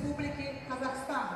Республики Казахстан.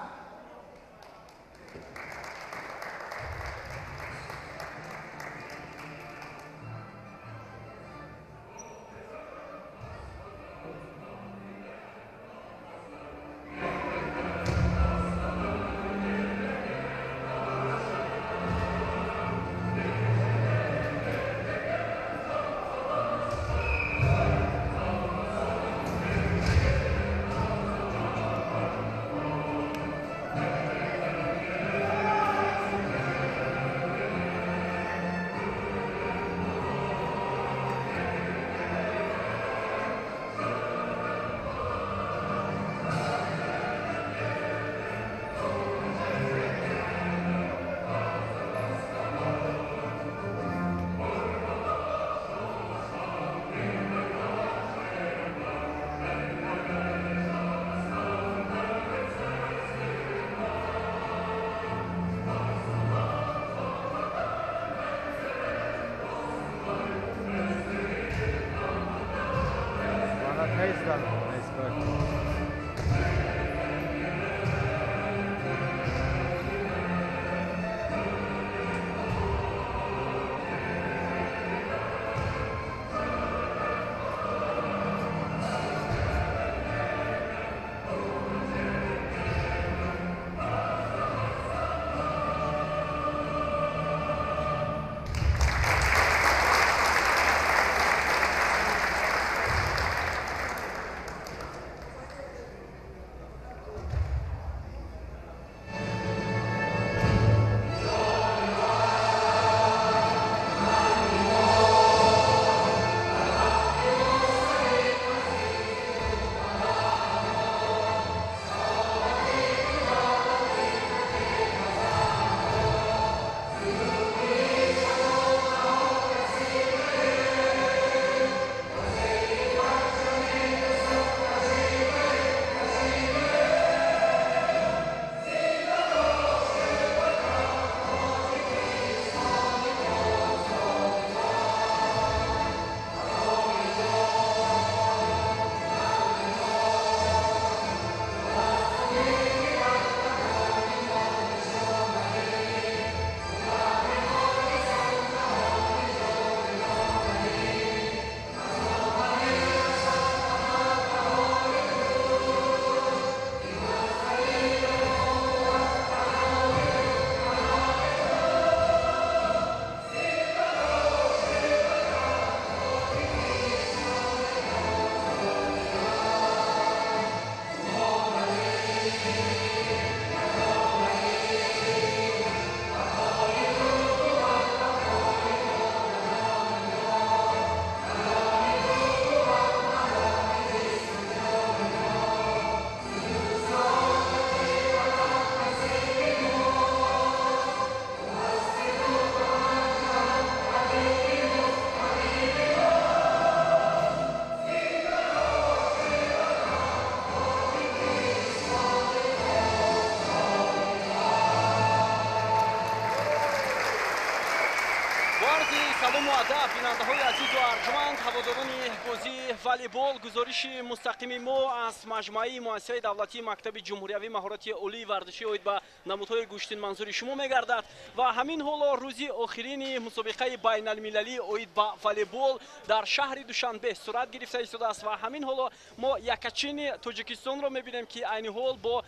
سلام و ادب بیننده‌های عزیز و ارجمند هواداران بازی والیبال گزارش مستقیم ما از مجموعه مؤسسه دولتی مکتب جمهوری مهارت عالی ورزشی اوید به نمودهای گوشتین منظور شما میگردد و همین حالا روزی آخرین مسابقه بین المللی اوید به والیبال در شهر دوشنبه صورت گرفته است و همین حالا ما یکچین تاجیکستان را میبینیم که عین حال با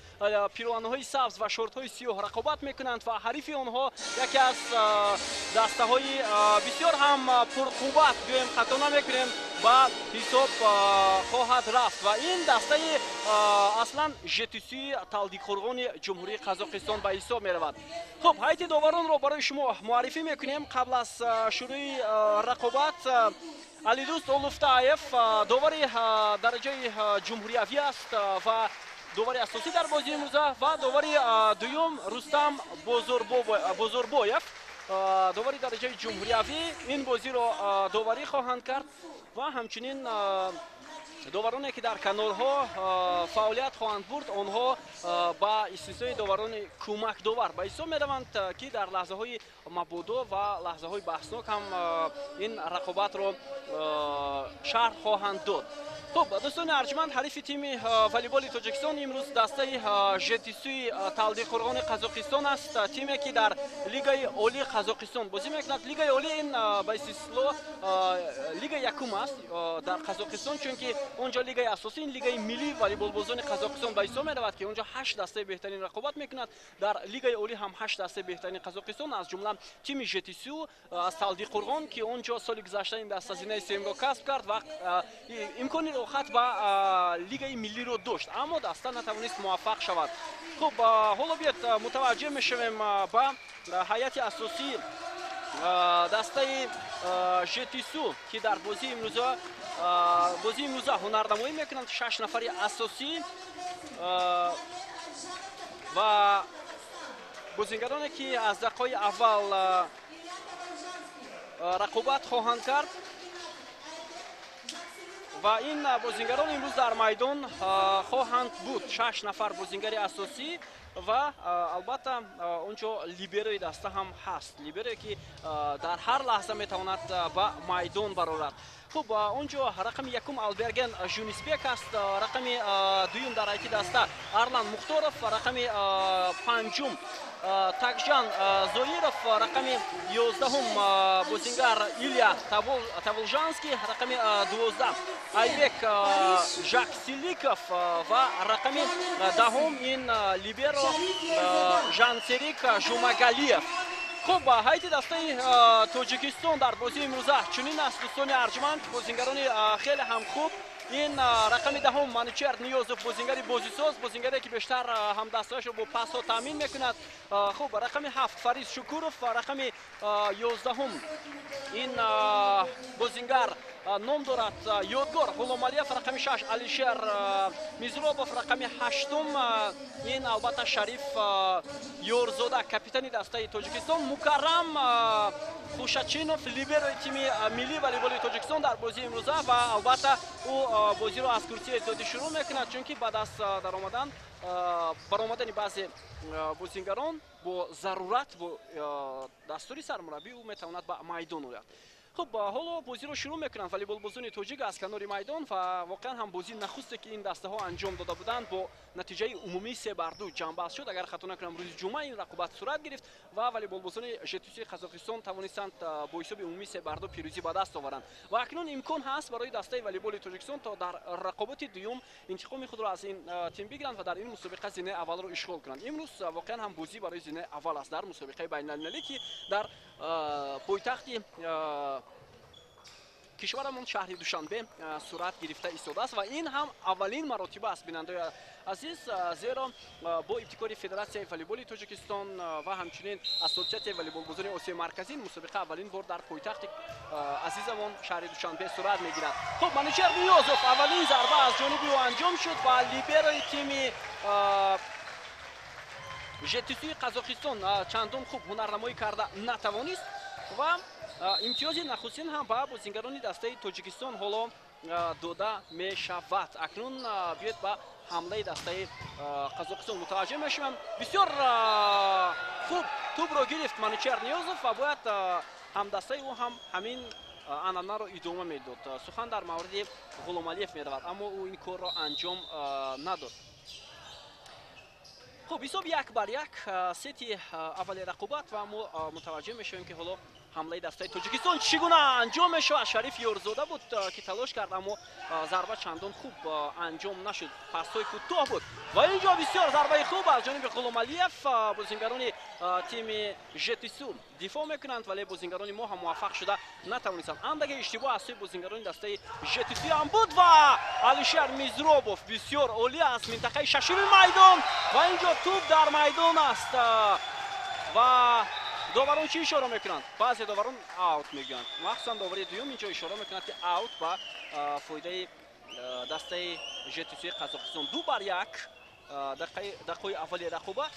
پیراهن‌های سبز و شورت‌های سیاه رقابت میکنند و حریف آنها یکی از دسته‌های بسیار هم پرقوت بیایم خطا نمیکنیم با حساب خواهد رفت و این دسته اصلا ژتوسی تالدیقخورغان جمهوری قزاقستان به حساب میرود. خب هیئت داوران را برای شما معرفی میکنیم. قبل از شروع رقابت علیدوست اولفتاєв داور درجه جمهوریوی است و داور اساسی در بازی امروزه و داور دوم رستم بزرگبویев داوری درجه جمهوریوی این بازی را داوری خواهند کرد و همچنین داورانی که در کانال‌ها فعالیت خواهند برد آنها با استثنای داوران کمک داور به حساب می‌روند که در لحظه‌های مبادا و لحظه‌های بحثناک هم این رقابت را شرح خواهند داد. خب دوستان ارجمند حریف تیم والیبال تاجیکستان امروز دسته ژتیسوی تلدی قرغان قزاقستان است. تیمی که در لیگ عالی قزاقستان بازی میکند. لیگ عالی این به اصطلاح لیگ یکم است در قزاقستان، چون که اونجا لیگ اساسی این لیگ ملی والیبال بازان قزاقستان به حساب میرود که اونجا 8 دسته بهترین رقابت میکند. در لیگ عالی هم 8 دسته بهترین قزاقستان از جمله تیم ژتیسو از تلدی قرغان که اونجا سال گذشته این دسته زینه سوم را کسب کرد و امکانی خط با لیگ ملی رو داشت، اما دسته نتوانست موفق شود. خب حالا بیاد متوجه میشویم با هیئت اساسی دسته ژتیسو که در بازی امروز هنرنمایی میکنند. 6 نفری اساسی و بازیگرانی که از دقایق اول رقابت خواهند کرد و این بازیگران امروز در میدان خواهند بود. 6 نفر بازیگر اساسی و البته اونجا لیبروی دسته هم هست، لیبروی که در هر لحظه میتواند به میدان برآورد. خب اونجا رقم یکم البرگن جونیسبک است، رقم دوم در ایتی دسته ارلان مختارов، رقم پنجم تاکجان زویرов، رقم 11 بازیگر ایلیا تاولژانسکی، رقم 12 ایبک ژاکسیلیکov و رقم 10 این لیبرو ژانسریک ژوماگالیف. خب هیئت دسته تاجیکستان در بازی امروزه چنین است دوستان ارجمند. بازیگران خیلی هم خوب. این رقم دهم منوچهر نیازوف بازیگر بازیساز، بازیگری که بیشتر هم دستهایش رو با پاس ها تامین میکند. خب رقم 7 فریز شکوروف، رقم 11 این بازیگر نام دارد یادگار غلامعلیف، رقم 6 علیشر میزروبوف، رقم 8 این البته شریف یورزاده کاپیتان دسته تاجیکستان، مکرم خوشچینوف لیبروی تیم ملی والیبال تاجیکستان در بازی امروزه و البته او بازی رو از کرسی دادی شروع میکند، چون که بعد از برآمدن بعضی بازیگران با ضرورت با دستوری سرمربی او میتواند به میدان آید. خب حالا بازی رو شروع میکنن والیبال بازان تاجیک از کنار میدان و واقعا هم بازی نخسته که این دسته ها انجام داده بودند با نتیجه عمومی 3-2 جنببست شد. اگر خطا نکنم روز جمعه این رقابت صورت گرفت و والیبال بازان ژتیسوی قزاقستان توانستند با حساب عمومی 3-2 پیروزی به دست آورند و اکنون امکان هست برای دسته والیبال تاجیکستان تا در رقابت دوم انتقام خود را از این تیم بگیرند و در این مسابقه زینه اول رو اشغال کنند. امروز واقعا هم بازی برای زینه اول است در مسابقه بین المللی که در پایتخت کشورمون شهر دوشنبه صورت گرفته ایستاده است و این هم اولین مراتب است بیننده عزیز، زیرا با ابتکار فدراسیون والیبال تاجیکستان و همچنین اسوسیاسیون والیبال بازان آسیای مرکزی مسابقه اولین بار در پایتخت عزیزمون شهر دوشنبه صورت میگیرد. خب منوچهر نیازوف اولین ضربه از جانب او انجام شد و لیبروی تیم ژتیسوی قزاقستان چندان خوب هنرنمایی کرده نتوانست و امتیاز نخستین هم به بازیگران دسته تاجیکستان حالا داده می شود. اکنون بیاید به حمله دسته قزاقستان متوجه میشویم. بسیار خوب توپ را گرفت منوچهر نیازوف و باید هم دسته او هم همین عنعنه را ادامه میداد. سخن در مورد غلامعلیف میرود اما او این کار را انجام نداد. خب حساب 1-1 سیتی اولی رقابت و ما متوجه میشویم که حالا حمله دسته تاجیکستان چگونه انجام میشود. شریف یورزاده بود که تلاش کرد اما ضربه چندان خوب انجام نشد، پاس‌های کوتاه بود و اینجا بسیار ضربه خوب از جانب غلامعلیف. بازیگران تیم ژتیسو دفاع میکنند ولی بازیگران ما هم موفق شده نتوانستند. اندک اشتباه از سوی بازیگران دسته ژتیسو هم بود و علیشر میزروبوف بسیار عالی از منطقه ششم میدان و اینجا توپ در میدان است و داوران چی اشاره میکنند؟ بعضی داوران اوت میگن، مخصوصا داوری دوم اینجا اشاره میکنند که اوت با فایده دسته ژتیسوی قزاقستان. 2-1 دقیقه اولی رقابت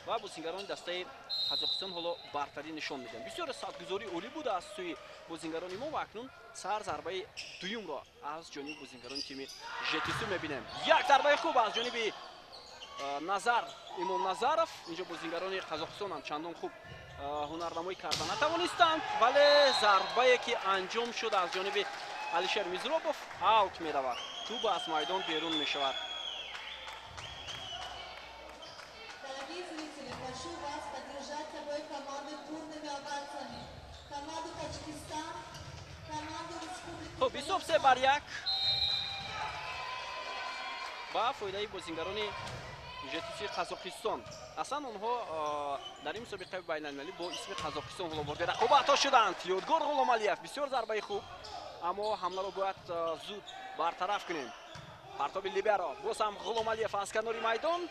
و بازیگران دسته قزاقستان حالا برتری نشان میدن. بسیار سدگذاری عالی بود از سوی بازیگران ما و اکنون سر ضربه دوم را از جانب بازیگران تیم ژتیسو میبینیم. یک ضربه خوب از جانب نظر ایمان نظرов. اینجا بازیگران قزاقستان هم چندان خوب هنرنمایی کردن نتوانستند ولی ضربه‌ای که انجام شد از جانب алишер мизробов аут меравад. Туб аз майдон берун мешавад. Дорогие зрители, прошу вас поддержать собой команду бурными овациями. Команду Таджикистан, команду Республики. Хуб, ҳисоб 3-1 ба фоидаи бозингарони ЖТС Қазоқистон. Аслан онҳо дар ин мусобиқаи байналмилалӣ бо исми Қазоқистон ғуломборди рақобатҳо шуданд. Ёдгор Ғуломалиев бисёр зарбаи хуб, аммо ҳамларо бояд зуд бартараф кунем. Партоби либеро боз ҳам Ғуломалиев аз канори майдон.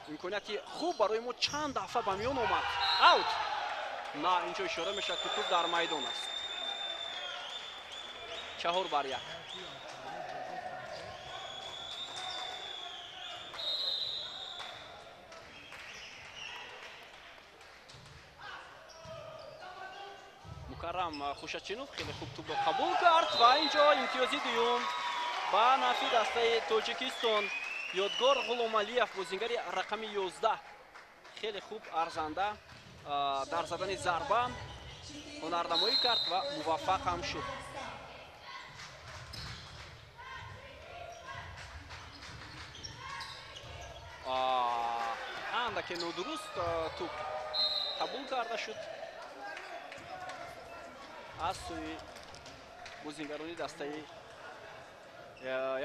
имконияти хуб барои мо чанд дафъа ба миён омад. Аут. На, инҷо ишора мешавад ки туп дар майдон аст. 4-1. Мукаррам Хушачинов хеле хуб тупро қабул кард ва инҷо имтиёзи дуюм ба нафи дастаи Тоҷикистон. Ёдгор Ғуломалиев бозингари рақами 11 хеле хуб арзанда дар задани зарба ҳунарнамоӣ кард ва муваффақ ҳам шуд. андаке нодуруст туп қабул карда шуд аз сӯи бозингарони дастаи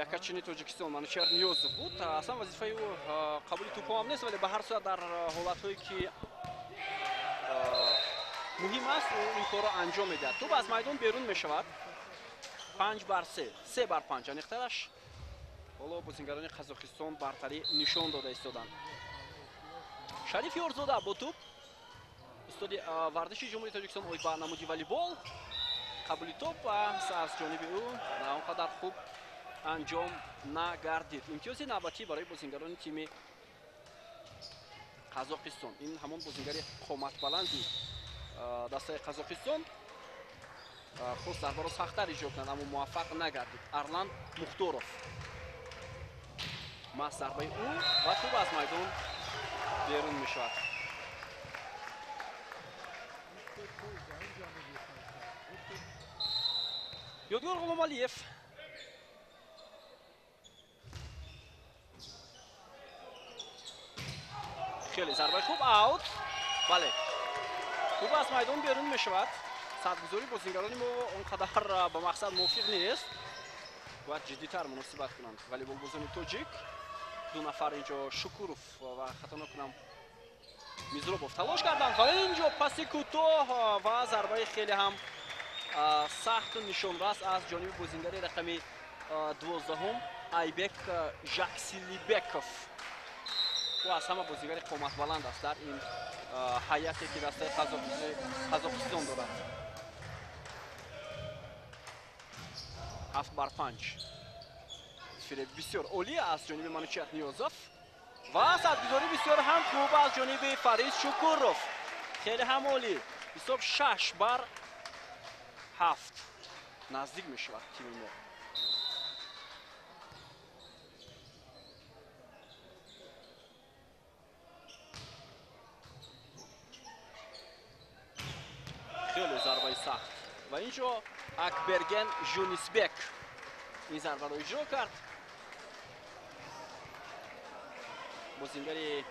якачини Тоҷикистон. Манучар Ниёзов буд. Аслан вазифаи ӯ қабули тӯпҳо ҳам нест, вале ба ҳар сурат дар ҳолатҳое ки муҳим аст ӯ ин корро анҷом медиҳад. тӯп аз майдон берун мешавад. 5-3, 3-5 аниқтараш. ҳоло бозингарони Қазоқистон бартарӣ нишон дода истоданд. Шариф Ёрзода бо тӯп. устоди варзиши ҷумҳурии Тоҷикистон оид ба намуди волейбол. қабули тӯп аз ҷониби ӯ на он қадар хуб анҷом нагардид. имтиёзи навбатӣ барои бозингарони тими Қазоқистон. ин ҳамон бозингари қоматбаланди дастаи Қазоқистон хост зарбаро сахттар иҷро кунад, аммо муваффақ нагардид. Арлан Мухторов маҳз зарбаи ӯ ва тӯб аз майдон берун мешавад. Ёдгор Ғуломалиев хеле зарбаи хуб, аут. бале, тӯб аз майдон берун мешавад. садгузори бозингарони мо он қадар ба мақсад мувофиқ нест. бояд ҷиддитар муносибат кунанд волейболбозони тоҷик. ду нафар инҷо Шукуров ва хато накунам Мизробов талош карданд ва инҷо паси кӯтоҳ ва зарбаи хеле ҳам сахту нишонрас аз ҷониби бозингари рақами 12 Айбек Жаксилибеков. ӯ аз ҳама бозингари қоматбаланд аст дар ин ҳайате ки дастаи Қазоқистон дорад. 7-5 фиреб бисёр олӣ аз ҷониби Манучар Ниёзов ва садгузори бисёр ҳам хуб аз ҷониби Фарид Шукуров. хеле ҳам олӣ. ҳисоб 6-7 наздик мешавад тими мо. хеле зарбаи сахт ва инҷо Акберген Жунисбек ин зарбаро иҷро кард. бозингари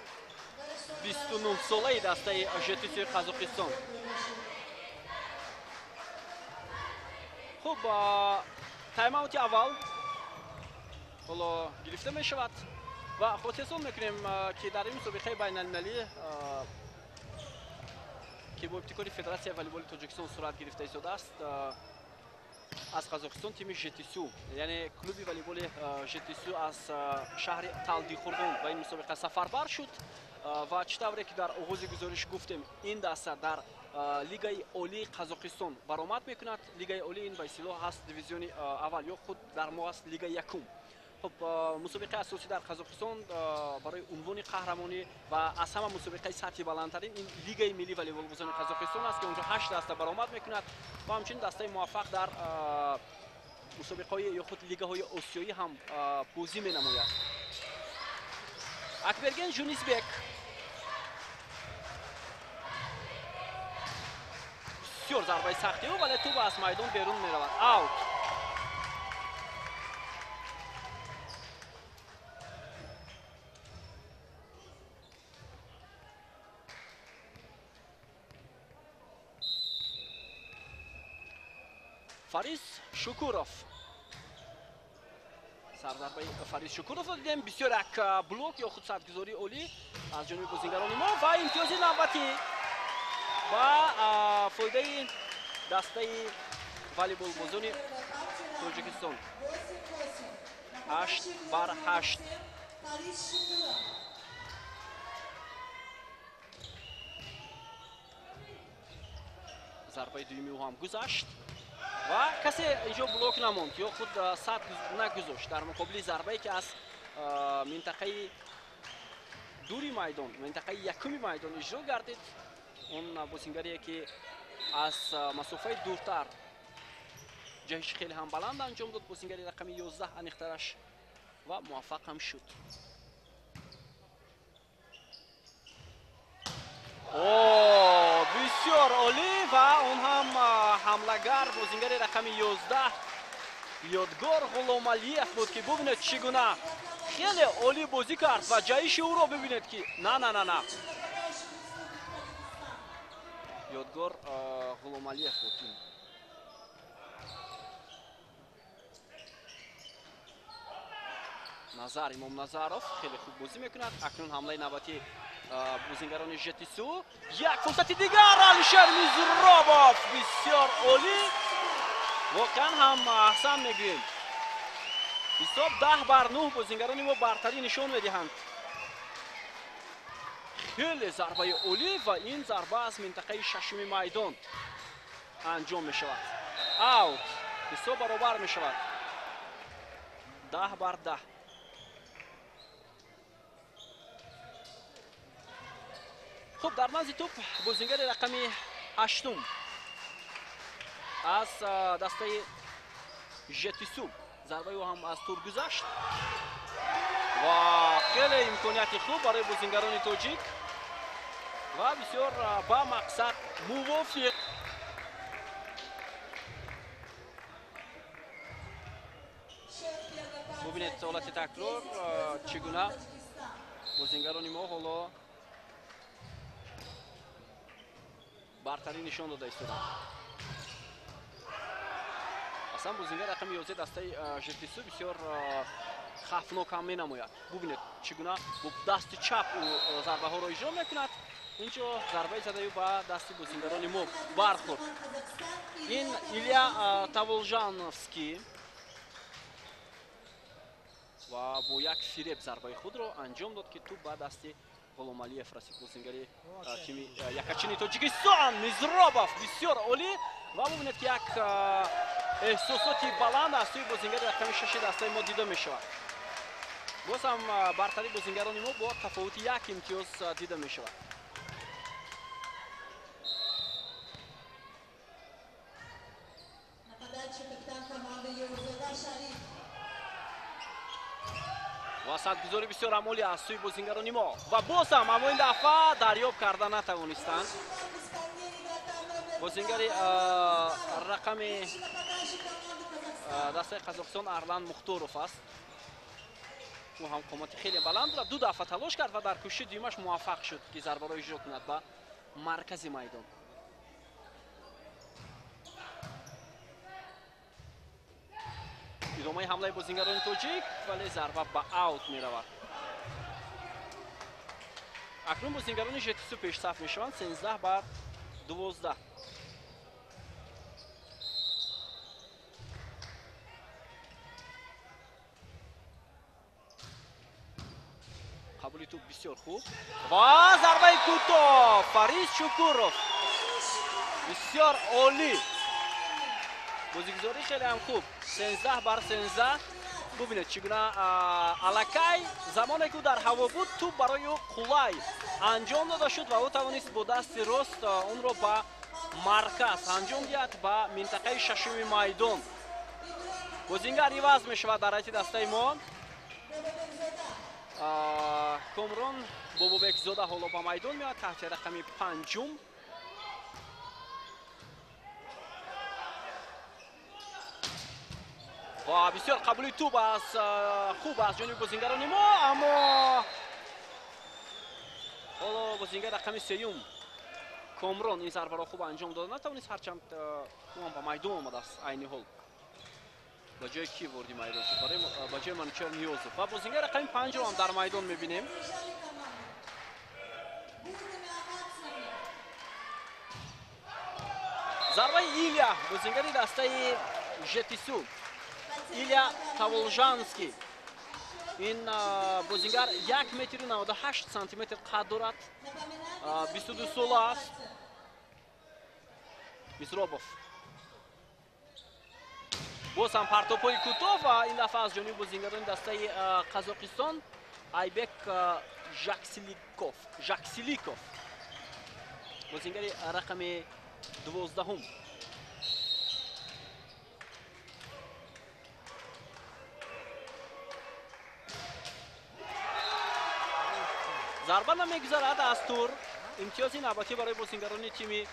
29-солаи дастаи ЖТС Қазоқистон. хуб, таймаути аввал ҳоло гирифта мешавад ва хотирсон мекунем ки дар ин мусобиқаи байналмилалӣ ки бо ибтикори Федератсияи волейболи Тоҷикистон сурат гирифта истодааст, аз Қазоқистон тими ЖТСУ, яъне клуби волейболи ЖТСУ аз шаҳри Талдихурдон ба ин мусобиқа сафарбар шуд ва чӣ тавре ки дар оғози гузориш гуфтем, ин даста дар лигаи олии Қазоқистон баромад мекунад. лигаи олӣ ин ба истилоҳ ҳаст дивизиони аввал ё худ дар мо аст лигаи якум. хуб, мусобиқаи асосӣ дар Қазоқистон барои унвони қаҳрамонӣ ва аз ҳама мусобиқаи сатҳи баландтарин ин лигаи миллии волейболбозони Қазоқистон аст ки онҷо 8 даста баромад мекунад ва ҳамчунин дастаи муваффақ дар мусобиқаҳои ё худ лигаҳои осиёӣ ҳам бозӣ менамояд. Акберген Жунисбек бисёр зарбаи сахти ӯ, вале тӯб аз майдон берун меравад. аут. Фарис Шукуров. Сардарбаи Фарис Шукуров дидем бисёр як блок ё худ садгузори олӣ аз ҷониби бозингарони мо ва имтиёзи навбатӣ ба фоидаи дастаи волейболбозони Тоҷикистон. 8-8. зарбаи дуюми ӯ ҳам гузашт ва касе инҷо блок намонд ё худ сад нагузошт дар муқобили зарбае ки аз минтақаи дури майдон, минтақаи якуми майдон иҷро гардид. Он бозингаре ки аз масофаи дуртар ҷаҳиши хеле ҳам баланд анҷом дод. Бозингари рақами 11 аниқтараш ва муваффақ ҳам шуд. Бисёр олӣ ва он ҳам ҳамлагар бозингари рақами 11 Ёдгор Ғуломалиев буд ки бубинед чӣ гуна хеле олӣ бозӣ кард ва ҷаҳиши ӯро бибинед ки на Ёдгор Ғуломалиев буд. Назар Имом Назаров хеле хуб бозӣ мекунад. Акнун ҳамлаи навбатии бозингарони ЖТСУ. Як фурсати дигар Алишер Мизробов бисёр олӣ. Воқеан ҳам аҳсан мегӯем. ҳисоб 10-9 бозингарони мо бартарӣ нишон медиҳанд. хеле зарбаи олӣ ва ин зарба аз минтақаи шашуми майдон анҷом мешавад. Аут. ҳисоб баробар мешавад. 10-10. хуб, дар назди туп бозингари рақами 8 аз дастаи ЖТСУ. зарбаи ӯ ҳам аз тур гузашт ва хеле имконияти хуб барои бозингарони тоҷик ва бисёр ба мақсад мувофиқ. бубинед ҳолати такрор чӣ гуна бозингарони мо ҳоло бартарӣ нишон дода истоданд. аслан бозингар рақами 11 дастаи ЖТСУ бисёр хафнок ҳам менамояд. бубинед чӣ гуна бо дасти чап ӯ зарбаҳоро иҷро мекунад. инҷо зарбаи задаи ба дасти бозингарони мо бархӯрд. ин Илия Таволжановский ва бо як фиреб зарбаи худро анҷом дод ки туп ба дасти Ғуломалиев расид. бозингари тими якачини Тоҷикистон Мизробов бисёр олӣ ва бубинед ки як эҳсосоти баланд аз сӯи бозингари рақами 6 дастаи мо дида мешавад. боз ҳам бартари бозингарони мо бо тафовути як имтиёз дида мешавад. ва садгузори бисёр амолӣ аз сӯи бозингарони мо ва боз ҳам аммо ин дафъа дарёб карда натавонистанд. бозингари рақами дастаи Қазоқистон Арлан Мухторов аст. ӯ ҳам қомати хеле баланд дорад. ду дафъа талош кард ва дар кӯшиши дуюмаш муваффақ шуд ки зарбаро иҷро кунад ба маркази майдон. идомаи ҳамлаи бозингарони тоҷик вале зарба ба аут меравад. акнун бозингарони ЖТСУ пешсаф мешаванд 13-12. қабули туп бисёр хуб ва зарбаи кӯтоҳ Фарис Шукуров бисёр олӣ. бозигузорӣ хеле ҳам хуб. 13-13. бубинед чӣ гуна аллакай замоне ки ӯ дар ҳаво буд туп барои ӯ қулай анҷом дода шуд ва ӯ тавонист бо дасти рост онро ба марказ анҷом диҳад ба минтақаи шашуми майдон. бозингар иваз мешавад дар ҳайати дастаи мо. Комрон Бобобекзода ҳоло ба майдон меояд таҳти рақами 5. ва бисёр қабули туп аз хуб аз ҷониби бозингарони мо, аммо ҳоло бозингар рақами 3 Комрон این ضربه را خوب انجام داد نتوانست هرچند اون با میدان آمده است عین حال با جای کی وردی میدان شد برای با جای منچر نیوزوف و بازیگر رقم 5 رو هم در میدان میبینیم ضربه ایلیا بازیگر دسته ژتیسو ایلیا تاولژانسکی این بازیگر 1 متر و 98 سانتی متر قد دارد 22 ساله است میسروبوف باز هم پرتوپای کوتاه و این دفعه از جانب بازیگران دسته قزاقستان ایبک ژاکسیلیکوف بازیگر رقم 12 ضربه نمیگذارد از تور امتیازی نوبتی برای بازیگران تیم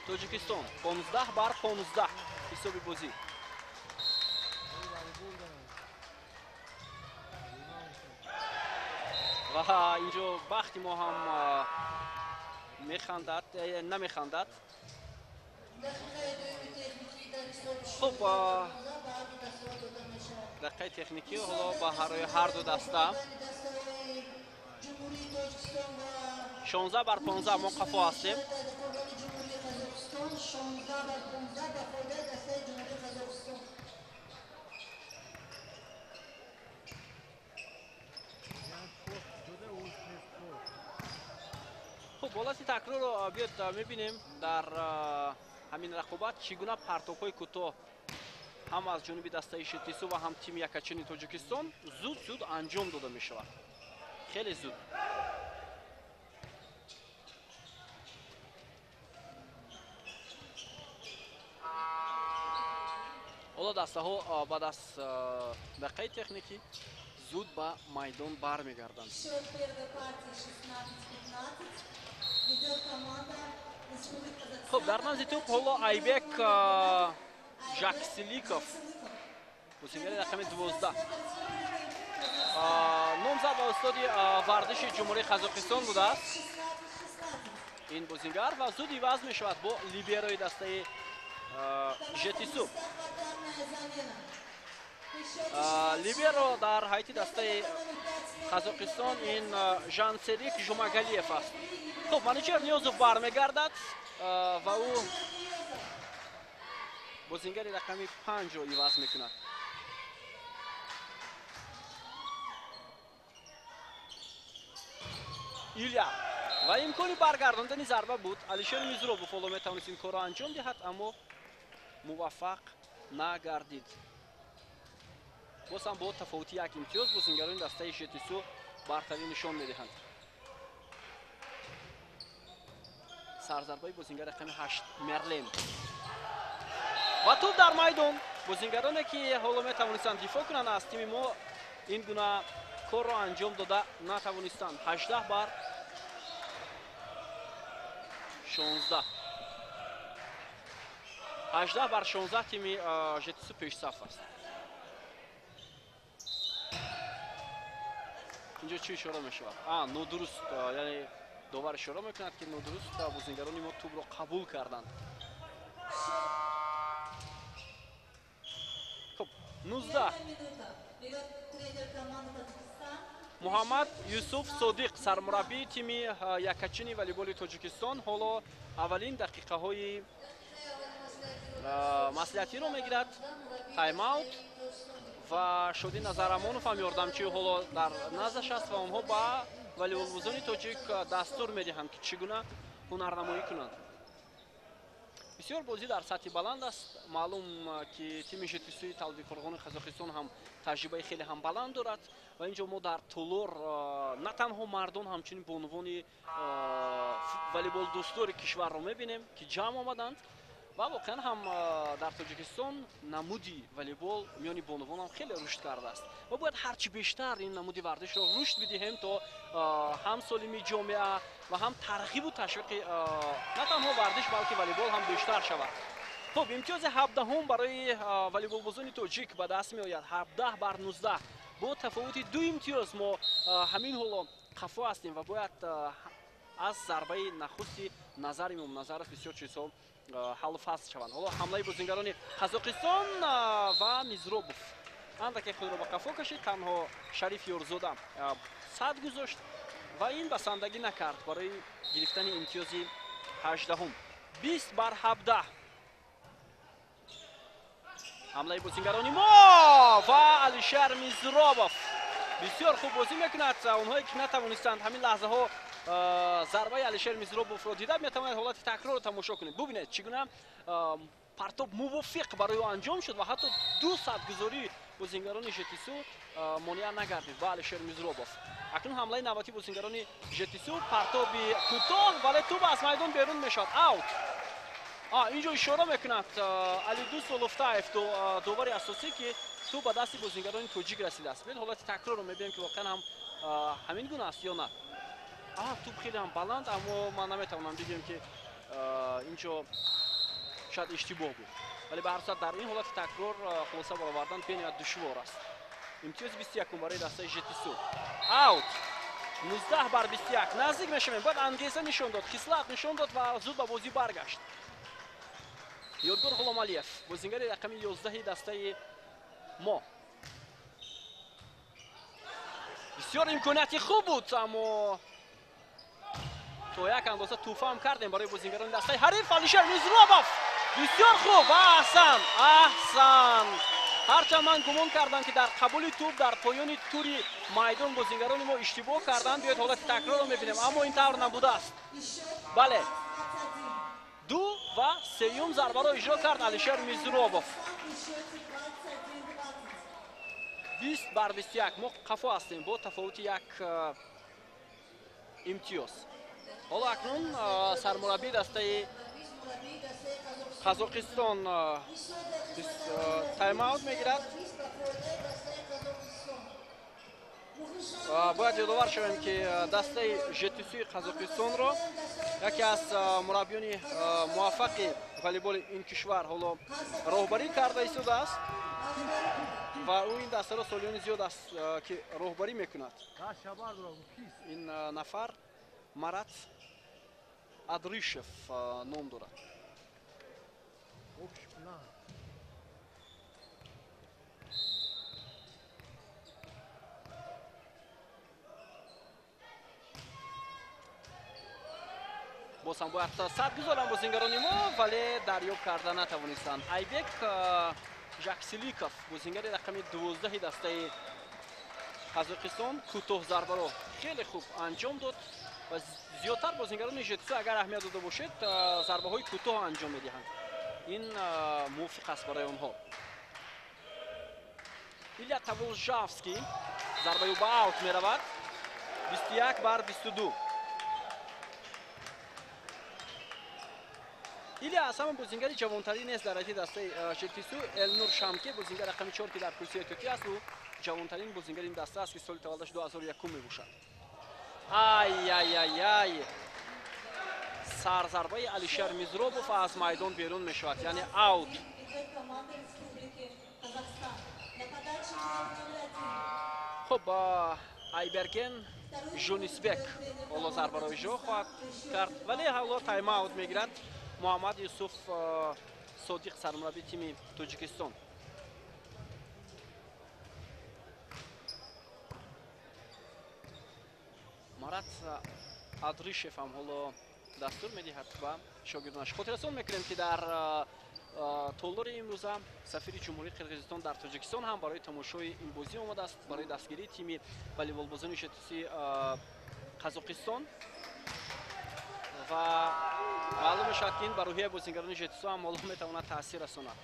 تاجیکستان 15 بر 15 حسابی بازی و اینجا بختی ما هم میخندد نمیخندد خب دقیقه تکنیکی حالا با هر دو دسته 16 بر 15 ما قفا هستیم خب بالاسی تکرار رو بیاد میبینیم در همین رقابت چگونه پرتوپای کوتاه هم از جانب دسته ژتیسو و هم تیم یکاچین تاجیکستان زود انجام داده می شود خیلی زود حالا دسته ها بعد از دقیقه تکنیکی زود به میدان برمیگردند خب در نزد توپ حالا ایبک ژاکسیلیکوف بازیگر رقم 12 نامزد به استاد ورزش جمهوری قزاقستان بوده است این بازیگر و زود عوض می شود با لیبروی دسته ژتیسو لیبرو در حیط دسته قزاقستان این ژانسریک ژوماگالیف است خب منیچر نیوزوف برمیگردد و او بازیگر رقم 5 رو عوض میکند ایلیا و امکانی برگرداندن ضربه بود الیشر میزروبوف حالا میتوانست این کار را انجام دهد اما موفق نگردید باز هم با تفاوتی یک امتیاز بازیگران دسته ژتیسو برتری نشان میدهند سرضربه بازیگر رقم 8 مرلم و توپ در میدان بازیگرانی که حالا میتوانستند دفاع کنند از تیم ما این گونه کار را انجام داده نتوانستند 18 بر 16 18 بر 16 تیم ژتیسو پیش صف است اینجا چی اشاره می شود؟ نادرست یعنی داور اشاره میکند که نادرست بازیگران ما توپ را قبول کردند خب 19 محمد یوسف صادق سرمربی تیم یکاچین والیبال تاجیکستان حالا اولین دقیقه های مسئولیتی رو میگیرد تایم اوت و شادی نظرامانوف هم یاردمچی حالا در نزدش است و آنها با والیبالبازان تاجیک دستور میدهند که چگونه هنرنمایی کنند بسیار بازی در سطح بلند است معلوم که تیم ژتیسوی طلبیکاران قزاقستان هم تجربه خیلی هم بلند دارد و اینجا ما در طولور نه تنها مردان همچنین به عنوان والیبال دوستدار کشور رو میبینیم که جمع آمدند و واقعا هم در تاجیکستان نمودی والیبال میان بانوان هم خیلی رشد کرده است و باید هرچی بیشتر این نمودی ورزش را رشد بدهیم تا هم سالمی جامعه و هم ترغیب و تشویق نه تنها ورزش بلکه والیبال هم بیشتر شود. خب امتیاز 17 برای والیبال بازان تاجیک به دست می آید 17 بر 19 با تفاوت 2 امتیاز ما همین حالا خفا هستیم و باید аз зарбаи нахусти назар имом назар аст бисёр чизҳо ҳаллу фасл шаванд. ҳоло ҳамлаи бозингарони Қазоқистон ва Мизробов андаке худро ба қафо кашид. танҳо Шариф Ёрзода сад гузошт ва ин басандагӣ накард барои гирифтани имтиёзи 18. 20 бар 17. ҳамлаи бозингарони мо ва Алишер Мизробов бисёр хуб бозӣ мекунад. онҳое ки натавонистанд ҳамин лаҳзаҳо зарбаи Алишер Мизробовро дида, метавонад ҳолати такрорро тамошо кунед. бубинед чӣ гуна партоб мувофиқ барои анҷом шуд ва ҳатто 200 гузории бозингарони ЖТСУ монеа нагардид ба Алишер Мизробов. акнун ҳамлаи навбатии бозингарони ЖТСУ партоби кӯтоҳ, вале тӯб аз майдон берун мешавад. аут. инҷо ишора мекунад Алидус Олуфтаев довари асосӣ ки тӯб ба дасти бозингарони тоҷик расидааст. бед ҳолати такрорро мебинем ки воқеан ҳам ҳамин гуна аст ё на. тӯб хеле ҳам баланд, аммо ман наметавонам бигӯям ки инҷо шояд иштибоҳ буд. вале ба ҳар сурат дар ин ҳолати такрор хулоса баровардан бениҳоят душвор аст. имтиёзи 21 барои дастаи ЖТСУ. аут. 19 бар 21. наздик мешавем. бояд ангеза нишон дод, хислат нишон дод ва зуд ба бозӣ баргашт. ёдгор Ғуломалиев бозингари рақами 11 дастаи мо. бисёр имконияти хуб буд, аммо то як андоза туфа ҳам кардем барои бозингарони дастаи ҳариф. Алишер Мизробов бисёр хуб ва аҳсан. ҳарчанд ман гумон кардам ки дар қабули тӯб дар поёни тури майдон бозингарони мо иштибоҳ карданд. биёед ҳолати такрорро мебинем, аммо ин тавр набудааст. бале 2 ва 3 зарбаро иҷро кард Алишер Мизробов. 20 бар 21. мо қафо ҳастем бо тафовути як имтиёз. ҳоло акнун сармураббии дастаи Қазоқистон тайм-аут мегирад. бояд ёдовар шавем ки дастаи ЖТСУ-и Қазоқистонро яке аз мураббиёни муваффақи волейболи ин кишвар ҳоло роҳбарӣ карда истодааст ва ӯ ин дастаро солиёни зиёд аст ки роҳбарӣ мекунад. ин нафар Марат Адришев ном дорад. боз ҳам бояд сад гузоранд бозингарони мо, вале дарёб карда натавонистанд. Айбек Жаксиликов бозингари рақами 12 дастаи Қазоқистон кӯтоҳ зарбаро хеле хуб анҷом дод ва зиёдтар бозингарони ЖТСУ агар аҳамият дода бошед зарбаҳои кӯтоҳ анҷом медиҳанд. ин мувофиқ аст барои онҳо. Илия Таволжавский зарбаи ба аут меравад. 21 бар 22. илия асам бозингари ҷавонтарӣ нест дар айти дастаи ЖТСУ. Элнур Шамки бозингари рақами 4 ки дар курсии эҳтиётӣ аст. ӯ ҷавонтарин бозингари ин даста аст ки соли таваллудаш 2001 мебошад. ай сарзарбаи Алишер Мизробов аз майдон берун мешавад, яъне аут. хуб Айберген Жунисбек ҳоло зарбаро иҷро хоҳад кард, вале ҳоло тайм-аут мегирад Муҳаммад Юсуф Содиқ сармураббии тими Тоҷикистон. Марат Адришев ҳам ҳоло дастур медиҳад ба шогирдонаш. хотиррасон мекунем ки дар толдори имрӯза сафири ҷумҳурии Қирғизистон дар Тоҷикистон ҳам барои тамошои ин бозӣ омадааст, барои дастгирии тими волейболбозони ЖТСУ-и Қазоқистон ва маълум мешавад ки ин ба рӯҳияи бозингарони ЖТСУ ҳам ҳоло метавонад таъсир расонад.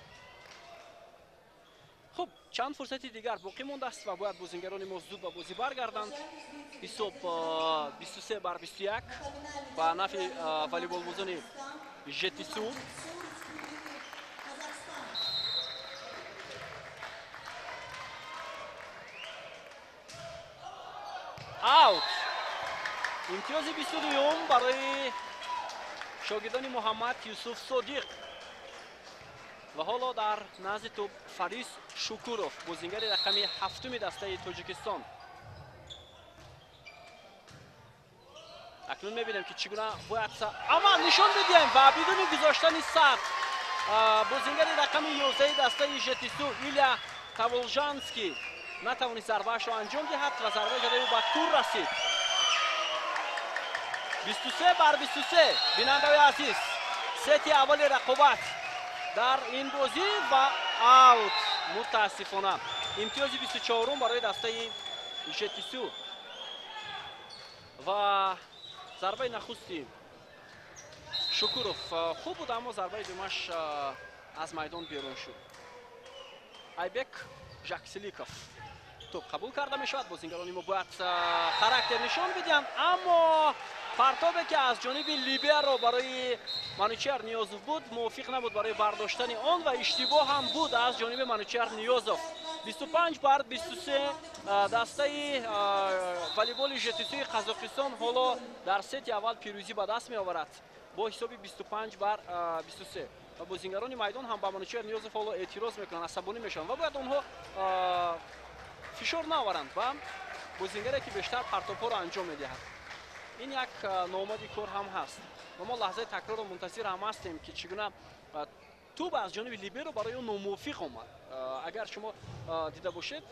хуб, чанд фурсати дигар боқӣ мондааст ва бояд бозингарони мо зуд ба бозӣ баргарданд. ҳисоб 23 бар 21 ба нафи волейболбозони ЖТСУ. аут. имтиёзи 22 барои шогирдони Муҳаммад Юсуф Содиқ. ва ҳоло дар назди тӯб Фарис Шукуров бозингари рақами 7 дастаи Тоҷикистон. اکنون میبینیم که چگونه باید اما نشان بدیم و بدون گذاشتن سر بازیگر رقم 11 دسته ژتیسو ایلیا تاولژانسکی نتوانست ضربه‌اش را انجام دهد و ضربه جدی به تور رسید. 23 بر 23 بیننده عزیز، ستی اول رقابت در این بازی و اوت. متاسفانه امتیاز 24 برای دسته ژتیسو و ضربه نخستی شکوروف خوب بود اما ضربه دومش از میدان بیرون شد. ایبک ژاکسلیکوف توپ قبول کرده می شود. بازیگران ما باید خاراکتر نشان بدهند اما پرتابی که از جانب لیبرو برای مانوچهر نیازوف بود موافق نبود برای برداشتن آن و اشتباه هم بود از جانب مانوچهر نیازوف. 25 بر 23 دسته والیبال ژتیسوی قزاقستان حالا در ست اول پیروزی به دست می آورد با حساب 25 بر 23 و بازیگران میدان هم با مانوچهر نیازوف حالا اعتراض میکنند، عصبانی میشن و باید اونها فشار نآورند و بازیگری که بیشتر پرتاب را انجام میدهد. این یک ناامدی کار هم هست و ما لحظه تکرار را منتظر هم هستیم که چگونه توپ از جانب لیبرو برای اون ناموافق آمد. اگر شما دیده باشید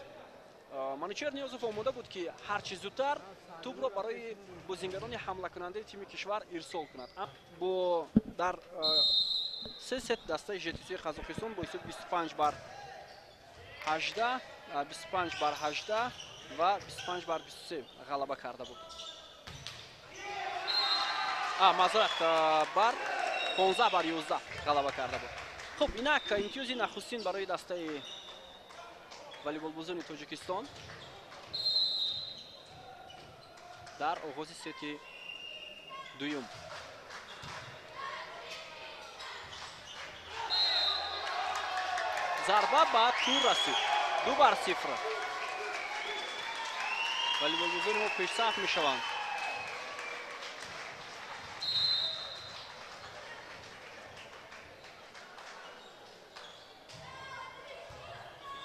مانوچهر نیازوف آماده بود که هر چه زودتر توپ را برای بازیگران حمله کننده تیم کشور ارسال کند. با در سه ست دسته ژتیسوی قزاقستان با حساب 25 بر 18 25 بر 18 و 25 بر 23 غلبه کرده بود. معذرت بر 15 بر 11 غلبه کرده بود. خب اینک امتیاز نخستین برای دسته والیبال بازان تاجیکستان در آغاز ستی دوم. ضربه به تور رسید 2 بر 0 والیبال بازان ما پیشرفت میشوند.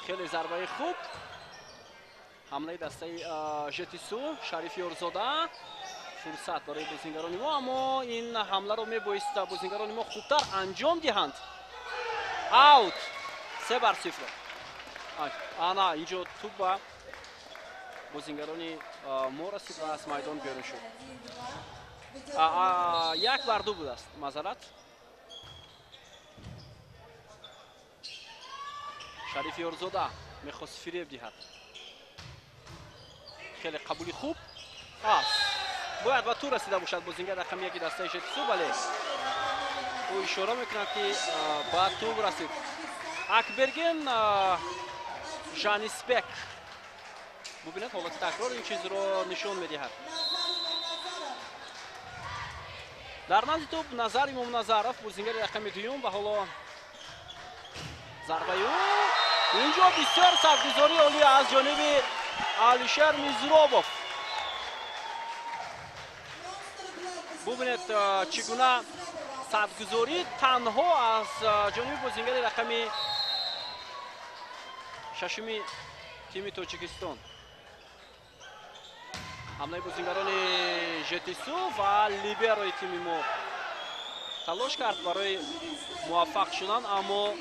خیلی ضربه خوب حمله دسته ژتیسو شریف یارزاده فرصت برای بازیگران ما اما این حمله رو میبایست بازیگران ما خوبتر انجام دهند. اوت 3 بر 0 انا اینجا توپ با بازیگران ما رسید و از میدان بیرون شد. 1 بر 2 بود است. معذرت. شریف یارزاده میخواست فریب دهد. خیلی قبولی خوب است. باید به تو رسیده باشد بازیگر رقم 1 دسته ژتیسو ولی او اشاره میکند که به تو رسید. اکبرگن ژانیسبک ببینید حالت تکرار این چیز رو نشان میدهد. در نزد توپ نظر امام نظرов بازیگر رقم 2 و حالا ضربه او اینجا بسیار سرگذاری عالی از جانب علیشر میزروبوف. ببینید چگونه سرگذاری تنها از جانب بازیگر رقم 6 تیم تاجیکستان. حمله بازیگران ژتیسو و لیبروی تیم ما تلاش کرد برای موفق شدن اما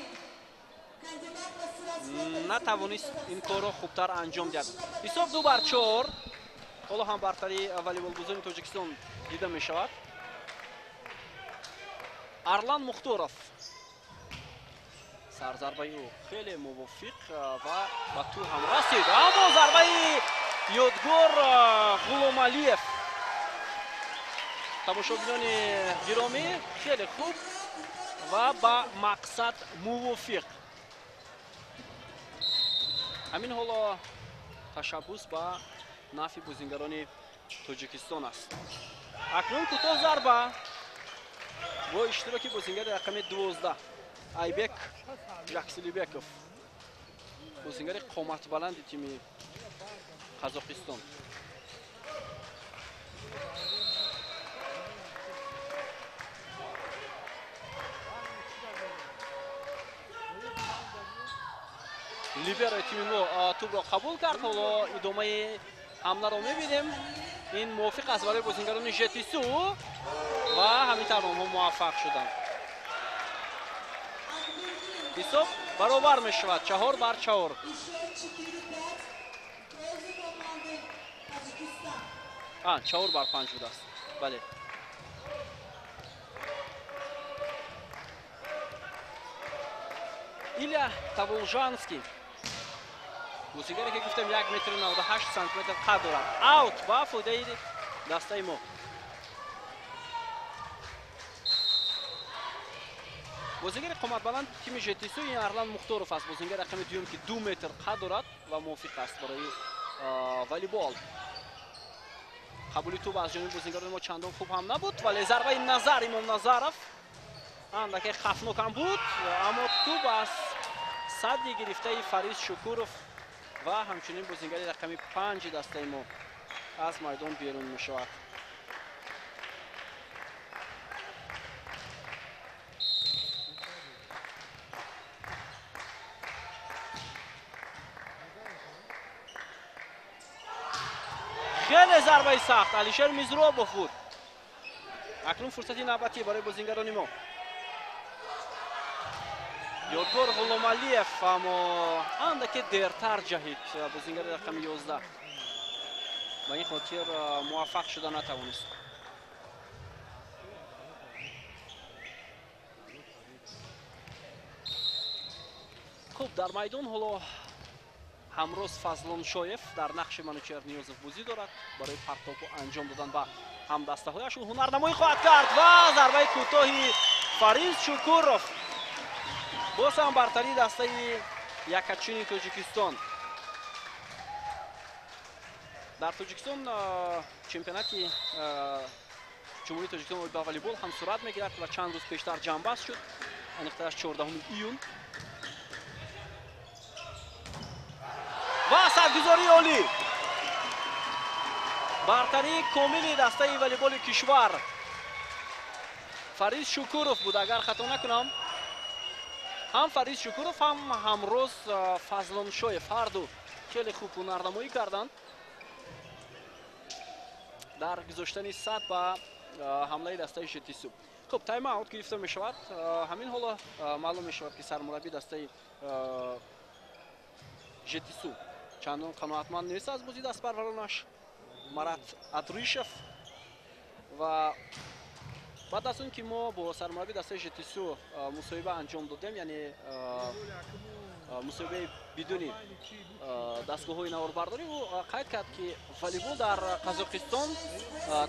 نتوانست این کار را خوبتر انجام دهد. حساب 2 بر 4 حالا هم برتری والیبال بازان تاجیکستان دیده می شود. арлан мухторов سرضربه او خیلی موافق و با تو هم رسید اما ضربه یادگار غلامعلیف. تماشاگران گرامی خیلی خوب و با مقصد موافق. همین حالا تشبوس با نفی بازیگران تاجیکستان است. اکنون کوتاه ضربه با اشتراک بازیگر رقم 12 ایبک ژاکسلیبکوف بازیگر قامت بلند تیم قزاقستان. لیبر تیم ما توپ را قبول کرد. حالا ادامه حمله را می‌بینیم. این موافق است برای بازیگران ژتیسو و همین طور آنها موفق شدند. حساب برابر می شود 4 بر 4. آه 4 بر 5 بوده است. بله. ایلیا تاولژانسکی بازیگری که گفتم 1 متر و 98 سانتی متر قد دارد. اوت با فایده دسته ما. بازیگر قامت بلند تیم ژتیسو این ارلان مختارف است. بازیگر رقم دوم که 2 متر قد دارد و موافق است برای والیبال. قبولی توپ از جانب بازیگران ما چندان خوب هم نبود ولی ضربه نظر امام نظرов اندکی خفناک هم بود اما توپ از صدی گرفته فریز شکورов و همچنین بازیگر رقم 5 دسته ما از میدان بیرون می شود. خیلی ضربه سخت علیشر میزروبوف بود. اکنون فرصتی نوبتی برای بازیگران ما. یادگار غلامعلیف اما اندکی دیرتر جهید بازیگر رقم 11 و این خاطر موفق شده نتوانست. خوب در میدان حالا همروز فضلان شایف در نقش منوچهر نیازов بازی دارد برای پرتاب انجام دادن و هم دسته هایش هنرنمایی خواهد کرد و ضربه کوتاهی فریز شکورов باز هم برتری دسته یکچین تاجیکستان. در تاجیکستان چمپیونات جمهوری تاجیکستان با والیبال هم صورت میگیرد و چند روز پیشتر جنبست شد. انیخته‌اش 14 ایون و سرگذاری عالی برتری کاملی دسته والیبال کشور فریز شکورов بود اگر خطا نکنم. هم فریز شکورov هم همروز فضلان شایف هر دو خیلی خوب هنرنمایی کردند در گذاشتن صد و حمله دسته ژتیسو. خب تایم اوت گرفته می شود. همین حالا معلوم می شود که سرمربی دسته ژتیسو چندان قناعتمند نیست از بازی دست پرورانش مرات ادریشف و بعد از اون که ما با سرمربی دسته ژتیسو مصاحبه انجام دادیم یعنی مصاحبه بدون دستگاه های نواربرداری او قید کرد که والیبال در قزاقستان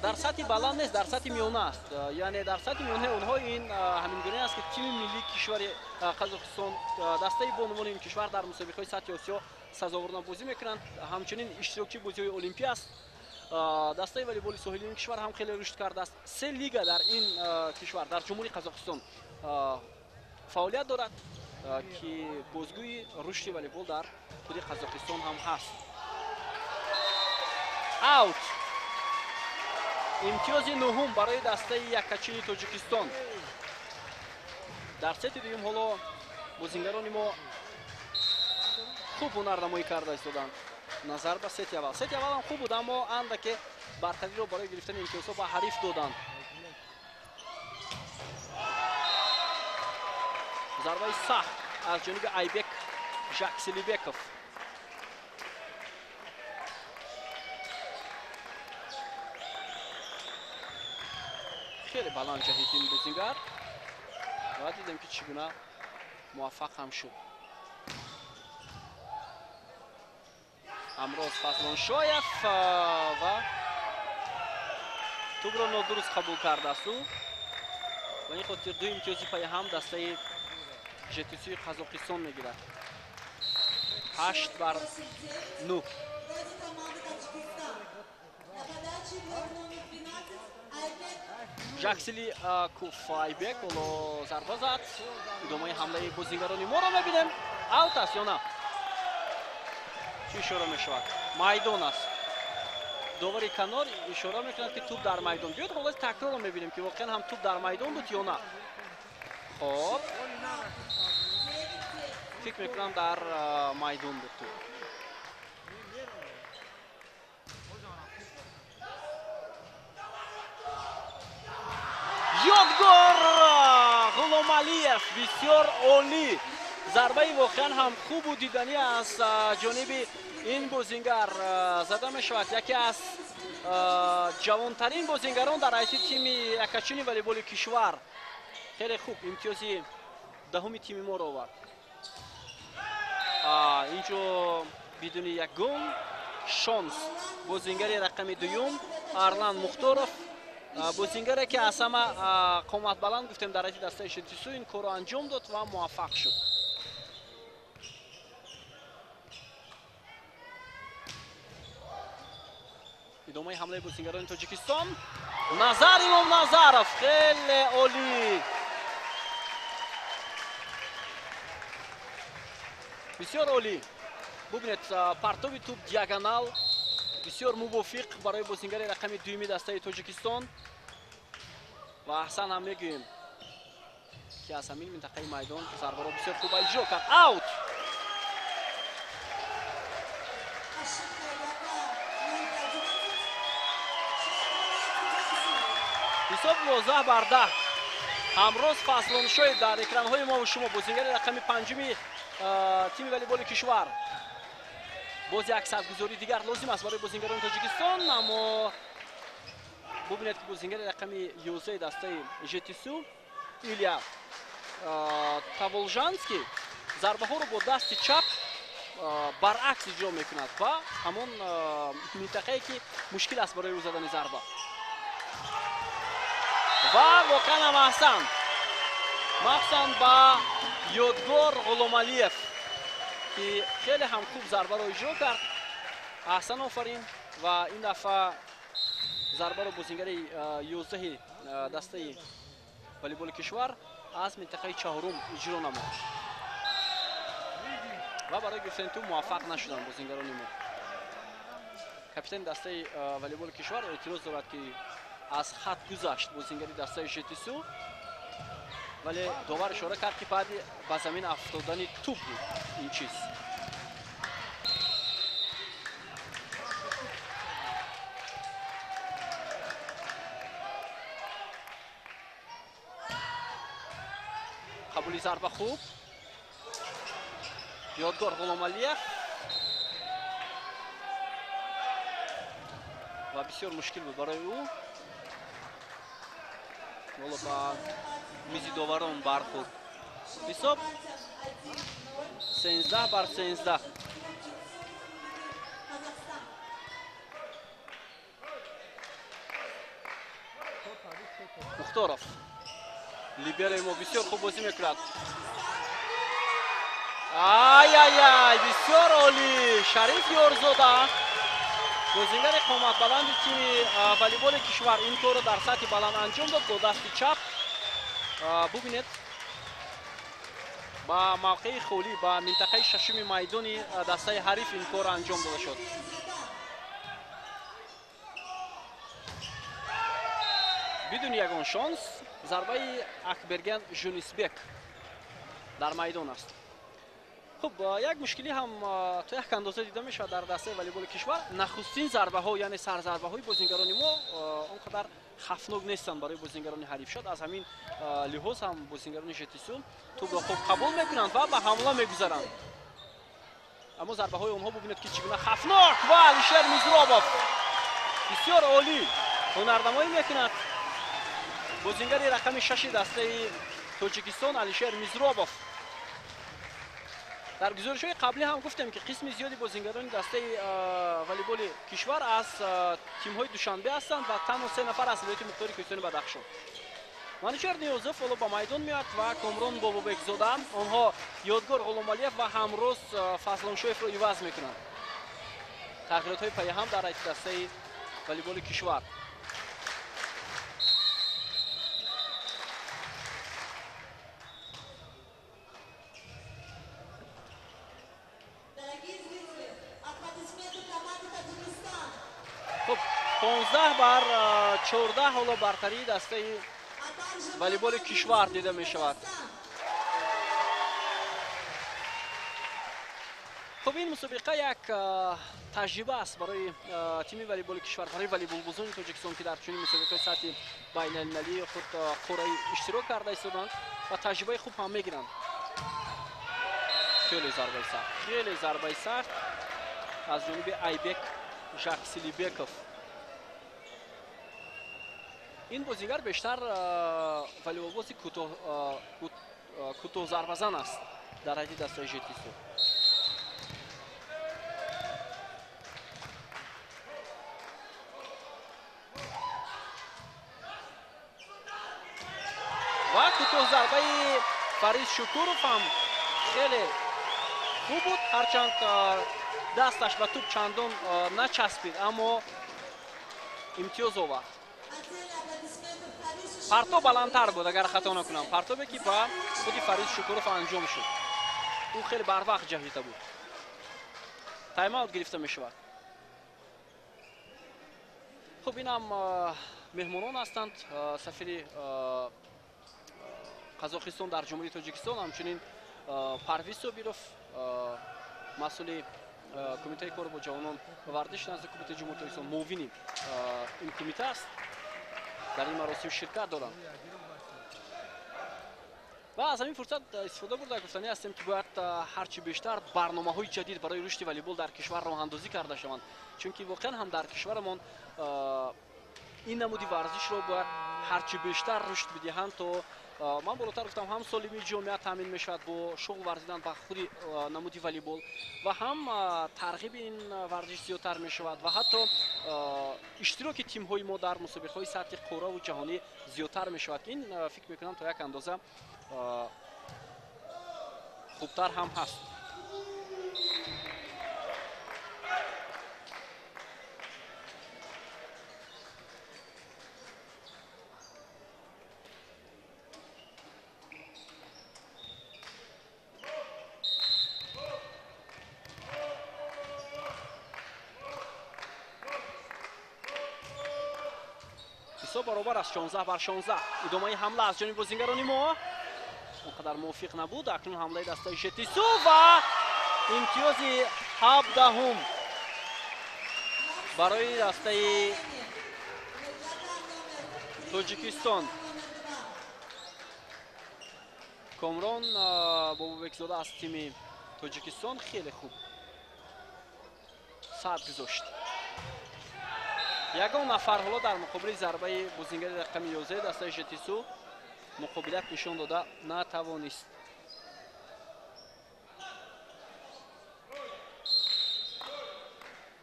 در سطح بلند نیست در سطح میانه است یعنی در سطح میانه اونها این همین گونه است که تیم ملی کشور قزاقستان دسته به عنوان این کشور در مسابقه های سطح آسیا سزاوار بازی میکنند همچنین اشتراکی بازی های المپی است. دسته والیبال ساحلی این کشور هم خیلی رشد کرده است. 3 لیگ در این کشور در جمهوری قزاقستان فعالیت دارد که بازگوی رشد والیبال در خود قزاقستان هم هست. اوت امتیاز نهم برای دسته یکچین تاجیکستان. در ست دوم حالا بازیگران ما خوب هنرنمایی کرده ایستادند نظر به ست اول. ست اول هم خوب بود اما اندکی برتری را برای گرفتن امتیازها به حریف دادند. ضربه سخت از جانب ایبک ژاکسلیبکov. خیلی بلند جهید این بازیگر و دیدیم که چگونه موفق هم شد. امروز فضلان شایف و توپ را نادرست قبول کرده است و این خاطر 2 امتیازی پای هم دسته ژتیسوی قزاقستان میگیرد. 8 بر 9. ژاکسلی کوفایبک بالا ضربه زد. ادامه حمله بازیگران ما را میبینیم. اوت است یا نه؟ چی اشاره میشود؟ میدان است. داوری کنار اشاره میکند که توپ در میدان بیاد. حالا تکرار رو میبینیم که واقعا هم توپ در میدان بود یا نه. خب فکر میکنم در میدان بود توپ. یادگار غلامعلیف بسیار عالی. ضربه واقعا هم خوب و دیدنی از جانب این بازیگر زده می شود. یکی از جوانترین بازیگران در حیث تیم یکاچین والیبال کشور. خیلی خوب امتیازی دهم تیم ما را آورد. اینجا بدون یک گل شانس بازیگر رقم دوم ارلان مختارов بازیگری که از همه قامت بلند گفتیم در حیث دسته شتیسو این کار را انجام داد و موفق شد. ادامه حمله بازیگران تاجیکستان. نظر امام نظرов خیلی عالی. بسیار عالی. ببینید پرتاب توپ دیاگونال بسیار موافق برای بازیگر رقم دومی دسته تاجیکستان و احسن هم میگوییم که از همین منطقه میدان ضربه را بسیار خوب اجرا کرد. اوت. حساب 12-10 امروز فصلان شد در اکران های ما و شما. بازیگر رقم پنجمی تیم والیبال کشور. باز یک سرگذاری دیگر لازم است برای بازیگران تاجیکستان، اما ببینید که بازیگر رقم 11 دسته ژتیسو ایلیا تاولژانسکی ضربه ها رو با دست چپ برعکس اجرا میکند و همون منطقه‌ای که مشکل است برای او زدن ضربه. و واقعا هم احسن با یادگار غلامعلیف که خیلی هم خوب ضربه را اجرا کرد. احسن آفرین. و این دفعه ضربه را بازیگر 11 دسته والیبال کشور از منطقه چهارم اجرا نمود و برای گرفتن توپ موفق نشدند بازیگران ما. کاپیتان دسته والیبال کشور اعتراض دارد که از خط گذشت بازیگر دسته ژتیسو، ولی داور اشاره کرد که بعد به زمین افتادن توپ بود این چیز. قبولی ضربه خوب یادگار غلامعلیف و بسیار مشکل بود برای او. والا با میزی داوران برخورد. حساب 13-13. مختارов لیبر ما بسیار خوب بازی میکند. آی بسیار عالی. شریف یارزاده بازیگر قامت بلند تیم والیبال کشور این کار رو در سطح بلند انجام داد با دست چپ. ببینید با موقع خالی با منطقه ششم میدان دسته حریف این کار انجام داده شد. بدون یگان شانس ضربه اکبرگن جونیسبک در میدان است. خب یک مشکلی هم تو یک اندازه دیده میشه در دسته والیبال کشور. نخستین ضربه ها یعنی سر ضربه های بازیگران ما اونقدر خفناک نیستند برای بازیگران حریف شد. از همین لحاظ هم بازیگران ژتیسو توپ را خوب قبول میکنند و به حمله میگذارند. اما ضربه های اونها ببینید که چگونه خفناک و علیشیر میزرابov بسیار عالی هنرنمایی میکند. بازیگر رقم 6 دسته تاجیکستان علیشیر میزرابov. در گزارش‌های قبلی هم گفتم که قسم زیادی بازیگران دسته والیبال کشور از تیم‌های دوشنبه هستند و تنها 3 نفر از ولایت مختار کوهستان بدخشان. منیچر نیازف فولو با میدان میاد و کامران بابابکزاده آنها یادگار غلامعلیف و همروز فضلانشویف را عوض میکنند. تغییرات‌های پیهم در دسته والیبال کشور. خب 15-14 حالا برتری دسته والیبال کشور دیده می شود. خب این مسابقه یک تجربه است برای تیم والیبال کشور، برای والیبالبازان تاجیکستان که در چنین مسابقه سطح بین المللی خود قرعه اشتراک کرده ایستادند و تجربه خوب هم میگیرند. خیلی ضربه سخت از جانب ایبک ژاکسلیبکوف. این بازیگر بیشتر والیبالباز کوتاه ضربه‌زن است در حد دسته ژتیسو. و کوتاه ضربه فرید شکوروف هم خیلی خوب بود، هرچند دستش به توپ چندان نچسبید اما امتیاز آورد. پرتاب بلندتر بود اگر خطا نکنم، پرتابی که با خودی فرید شکوروف انجام شد او خیلی بر وقت جهیده بود. تایم اوت گرفته می شود. خب این هم مهمانان هستند، سفیر قزاقستان در جمهوری تاجیکستان، همچنین پرویز صابیروف مسئول کمیته کار با جوانان و ورزش نزد کمیته جمهوری تاجیکستان، معاون این کمیته است، در این مراسم شرکت دارند. و از همین فرصت استفاده برده گفتنی هستیم که باید هرچی بیشتر برنامه‌های جدید برای رشد والیبال در کشور راه اندازی کرده شوند، چون که واقعا هم در کشورمان این نمودی ورزش رو باید هرچی بیشتر رشد بدهند تا من بالاتر گفتم هم سالمی جامعه تامین میشود با شغل ورزیدن به خود نمودی والیبال و هم ترغیب این ورزش زیادتر میشود و حتی اشتراک تیم های ما در مسابقه های سطح قاره و جهانی زیادتر میشود. این فکر میکنم تا یک اندازه خوبتر هم هست. برابر است 16 بر 16. ادامه حمله از جانب بازیگران ما اونقدر موفق نبود. اکنون حمله دسته ژتیسو و امتیاز 17 برای دسته تاجیکستان. کامران بابوبکزاده از تیم تاجیکستان خیلی خوب صد گذاشت. یگان نفر حالا در مقابل ضربه بازیگر رقم 11 دسته ژتیسو مقابلت نشان داده نتوانست.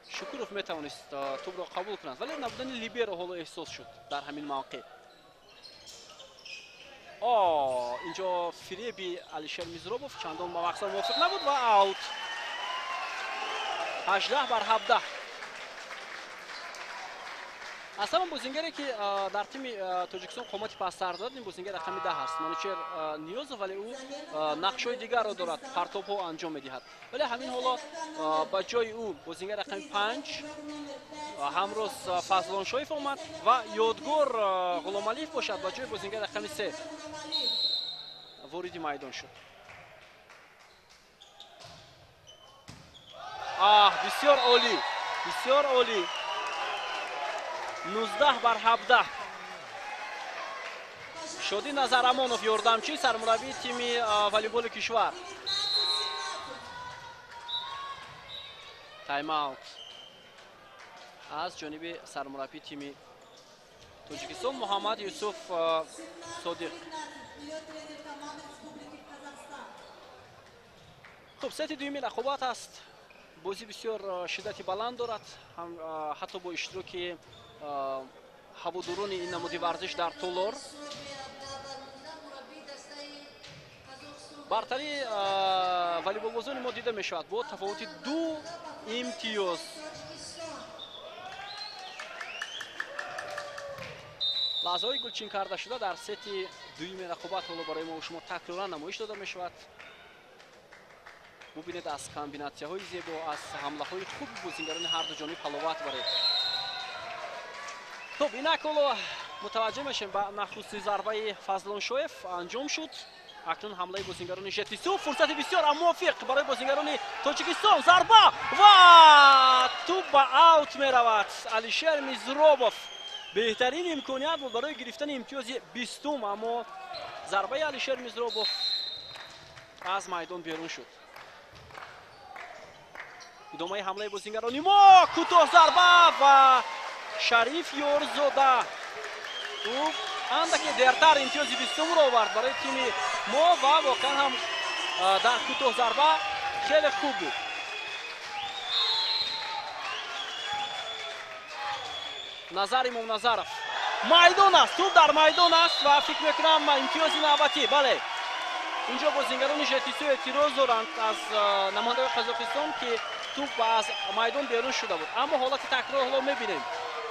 شکوروف میتوانست توپ را قبول کند ولی نبودن لیبرو حالا احساس شد در همین موقع. اینجا فریبی علیشر میزروبوف چندان با مقصد موافق نبود و اوت. 18 بر 17. اصلا بازیگری که در تیم تاجیکستان قامت پست‌تر دارد این بازیگر رقم 10 است. منوچهر نیاز ولی او نقش‌های دیگر را دارد، پرتاب‌ها انجام می‌دهد. ولی همین حالا با جای او بازیگر رقم 5 همروز فضلان شایف آمد و یادگار غلامعلیف باشد با جای بازیگر رقم 3 وارد میدان شد. بسیار عالی، بسیار عالی. 19 بر 17. شادی نظرامانوف یاردمچی سرمربی تیم والیبال کشور. تایم اوت از جانب سرمربی تیم تاجیکستان محمد یوسف صادق. خب ست دومی رقابت است. بازی بسیار شدت بلند دارد، حتی با اشتراک هواداران این نمودی ورزش در تالار. برتری والیبالبازان ما دیده می شود با تفاوت 2 امتیاز. لحظه های گلچین کرده شده در ست دومی رقابت حالا برای ما و شما تکرارا نمایش داده می شود. ببینید از کامبیناسیون های زیبا، از حمله های خوب بازیگران هر دو جانب حلاوت برید. خب اینک حالا متوجه میشیم به نخستی ضربه فضلان شایف انجام شد акнун ҳамлаи бозингарони жетису фурсати бисёр мувофиқ барои бозингарони тоҷикистон зарба ва туп ба аут меравад. Алишер Мизробов беҳтарин имконият буд барои гирифтани имтиёзи 20, аммо зарбаи Алишер Мизробов аз майдон берун шуд. идомаи ҳамлаи бозингарони мо кӯтоҳ зарба ва Шариф Ёрзода андаке дертар имтиёзи 20-ро овард барои тими мо ва воқеан ҳам дар кӯтоҳ зарба хеле хуб буд. Назар Имомназаров майдон аст, туп дар майдон аст ва фикр мекунам имтиёзи навбатӣ. Бале, инҷо бозингарони жетису эътироз доранд аз намояндаи Қозоқистон ки туп аз майдон берун шуда буд, аммо ҳолати такрор ҳоло мебинем.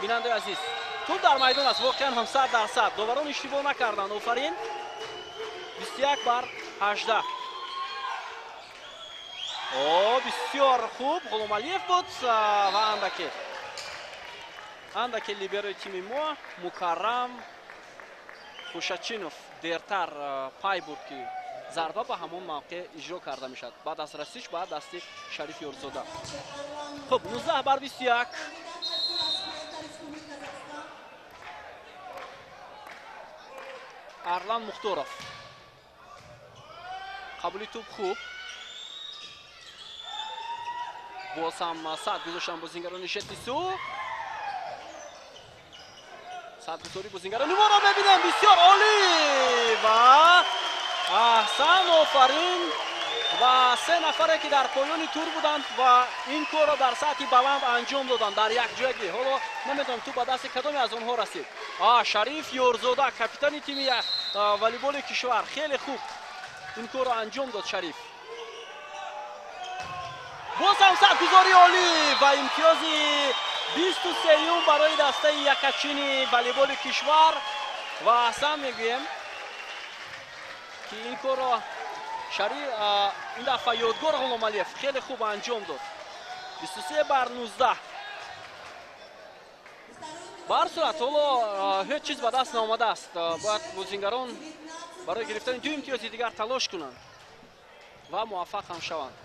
бинандаи азиз, туп дар майдон аст, воқеан ҳам 100%. доварон иштибоҳ накарданд. офарин 21/18. бисёр хуб Ғуломалиев буд ва андаке либерои тими мо Мукаррам Хушачинов дертар пай буд ки зарба ба ҳамон мавқеъ иҷро карда мешавад. баъд аз расиш ба дасти Шариф Ёрзода. хуб 19/21. Арлан Мухторов қабули туп хуб. боз ҳам сад гузоштанд бозингарони жетису. садгузори бозингарони моро мебинем. бисёр олӣ ва аҳсан, офарин. ва се нафаре ки дар поёни тур буданд ва ин корро дар сатҳи баланд анҷом доданд дар якҷоягӣ. ҳоло намедонам ту ба дасти кадоме аз онҳо расид. Шариф Ёрзода капитани тими волейболи кишвар хеле хуб ин корро анҷом дод. Шариф боз ҳам садгузори олӣ ва имтиёзи 23 барои дастаи якачини волейболи кишвар. ва аҳсан мегӯем ки ин корро Шариф ин дафъа ёдгор Ғуломалиев хеле хуб анҷом дод. 23/19. ба ҳар сурат ҳоло ҳеҷ чиз ба даст наомадааст. бояд бозингарон барои гирифтани 2 имтиёзи дигар талош кунанд ва муваффақ ҳам шаванд.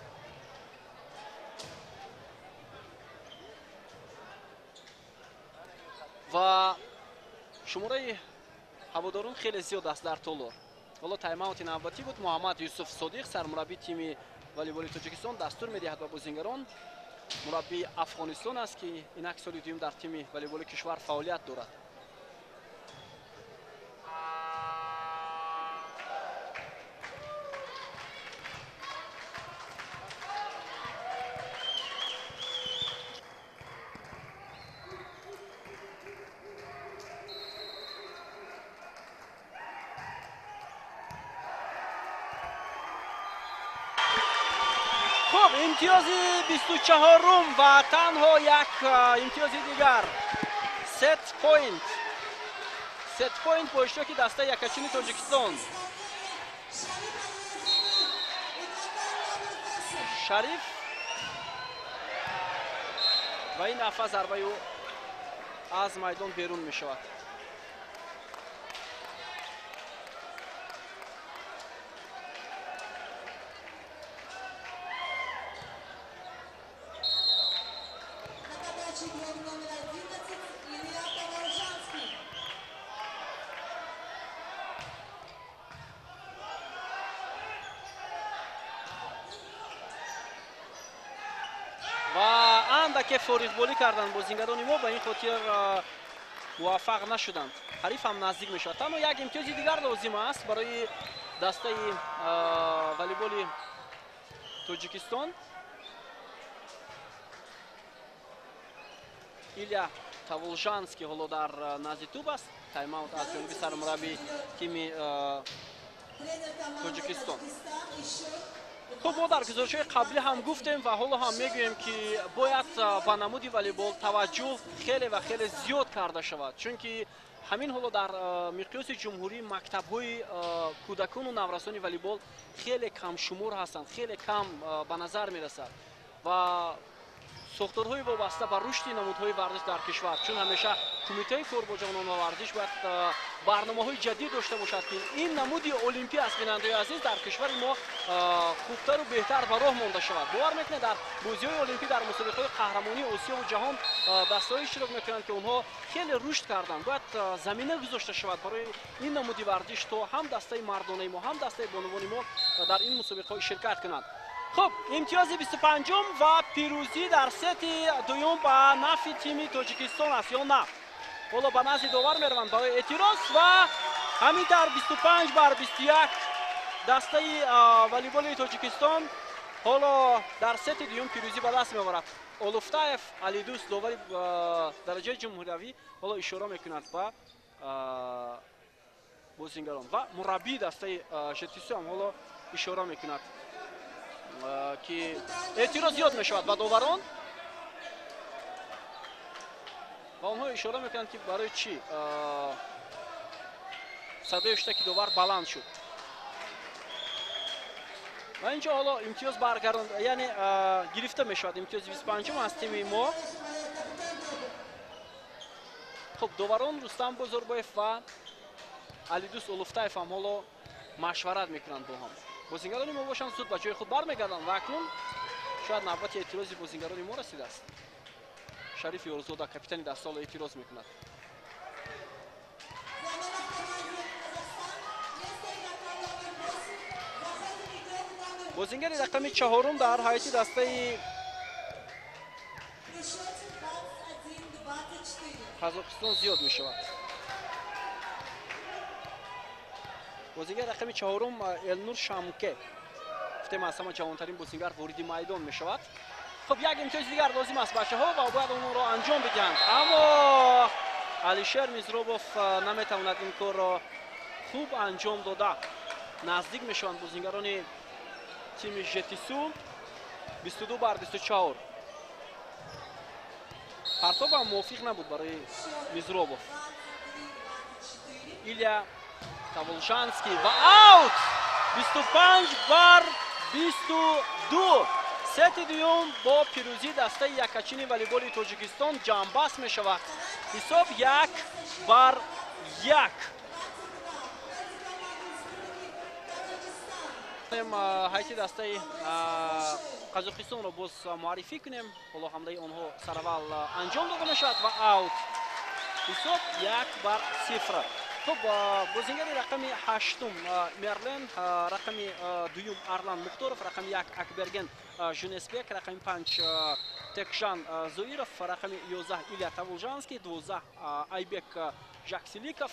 ва шумораи ҳаводорон хеле зиёд аст дар толор. ҳоло таймаути навбатӣ буд. Муҳаммад Юсуф Содиқ сармураббии тими волейболи Тоҷикистон дастур медиҳад ба бозингарон. мураббии Афғонистон аст ки инак соли дуюм дар тими волейболи кишвар фаъолият дорад. خب امتیازی 24 و تنها یک امتیازی دیگر. ست پوینت با اشتراک دسته یکچین تاجیکستان. شریف و این دفعه ضربه او از میدان بیرون می شود. که فارغ بازی کردند بازیگران ما به این خاطر موفق نشدند. حریف هم نزدیک میشد. تنها یک امتیازی دیگر لازم است برای دسته والیبال تاجیکستان. ایلیا تاولژانسکی حالا در نزد توپ است. تایم اوت از جانب سرمربی تیم تاجیکستان. خب ما در گزارش‌های قبلی هم گفتیم و حالا هم میگوییم که باید به نمود والیبال توجه خیلی و خیلی زیاد کرده شود، چون که همین حالا در مقیاس جمهوری مکتب‌های کودکان و نورسان والیبال خیلی کم شمار هستند، خیلی کم به نظر میرسد و ساختارهای وابسته به رشد نمودهای ورزش در کشور، چون همیشه кумитаи кор бо ҷавонон ва варзиш бояд барномаҳои ҷадид дошта бошад ки ин намуди олимпия аст. бинандаи азиз, дар кишвари мо хубтару беҳтар ба роҳ монда шавад. бовар мекунед дар бозиҳои олимпӣ, дар мусобиқаҳои қаҳрамонии осиёву ҷаҳон дастаҳое иштирок мекунанд ки онҳо хеле рушд карданд. бояд замина гузошта шавад барои ин намуди варзиш, то ҳам дастаи мардонаи мо, ҳам дастаи бонувони мо дар ин мусобиқаҳо ширкат кунанд. хуб, имтиёзи 25-ум ва пирӯзӣ дар сети дуюм ба нафи тими Тоҷикистон аст ё на? ҳоло ба назди довар мераванд барои эътироз ва ҳамин тар 25 бар 21 дастаи волейболи Тоҷикистон ҳоло дар сети дуюм пирӯзӣ ба даст меоварад. Олуфтаев Алидус, довари дараҷаи ҷумҳуриявӣ, ҳоло ишора мекунад ба бозингарон ва мураббии дастаи ЖТСУ ҳам ҳоло ишора мекунад ки эътироз зиёд мешавад ба доварон ва онҳо ишора мекунанд ки барои чӣ садои штаки довар баланд шуд. ва инҷо ҳоло имтиёз баргарон, яъне гирифта мешавад имтиёзи 25-ум аз тими мо. хуб, доварон Рустам Бозорбоев ва Алидус Олуфтаев ҳам ҳоло машварат мекунанд бо ҳам. бозингарони мо бошанд зуд ба ҷои худ бармегарданд ва акнун шояд навбати эътирози бозингарони мо расидааст. Шариф Ёрзода, капитани дастсоло, эътироз мекунад. бозингари рақами 4-ум дар ҳайати дастаи Қозоқистон зиёд мешавад. бозингари рақами 4-ум Элнур Шамке, гуфтем аз ҳама ҷавонтарин бозингар вориди майдон мешавад. хуб, як имтиёзи дигар лозим аст бачаҳо ва бояд онро анҷом бидиҳанд, аммо Алишер Мизробов наметавонад ин корро хуб анҷом дода. наздик мешаванд бозингарони тими ЖТСУ. 22 бар 24. партоб ҳам мувофиқ набуд барои Мизробов. Илия Таволжанский ва аут! 25 бар 22. сети дуюм бо пирӯзӣ дастаи якачини волейболи Тоҷикистон ҷамъбаст мешавад. ҳисоб 1 бар 1. ҳайати дастаи Қозоқистонро боз муаррифӣ кунем. ҳоло ҳамлаи онҳо сараввал анҷом дода мешавад ва аут. ҳисоб 1 бар 0. хуб, бозингари рақами 8-ум Мерлен, рақами 2-ум Арлан Мухторов, рақами 1 Акберген Жунесбек, рақами 5 Текжан Зоиров, рақами 11 Илия Таволжанский, 12 Айбек Жаксиликов.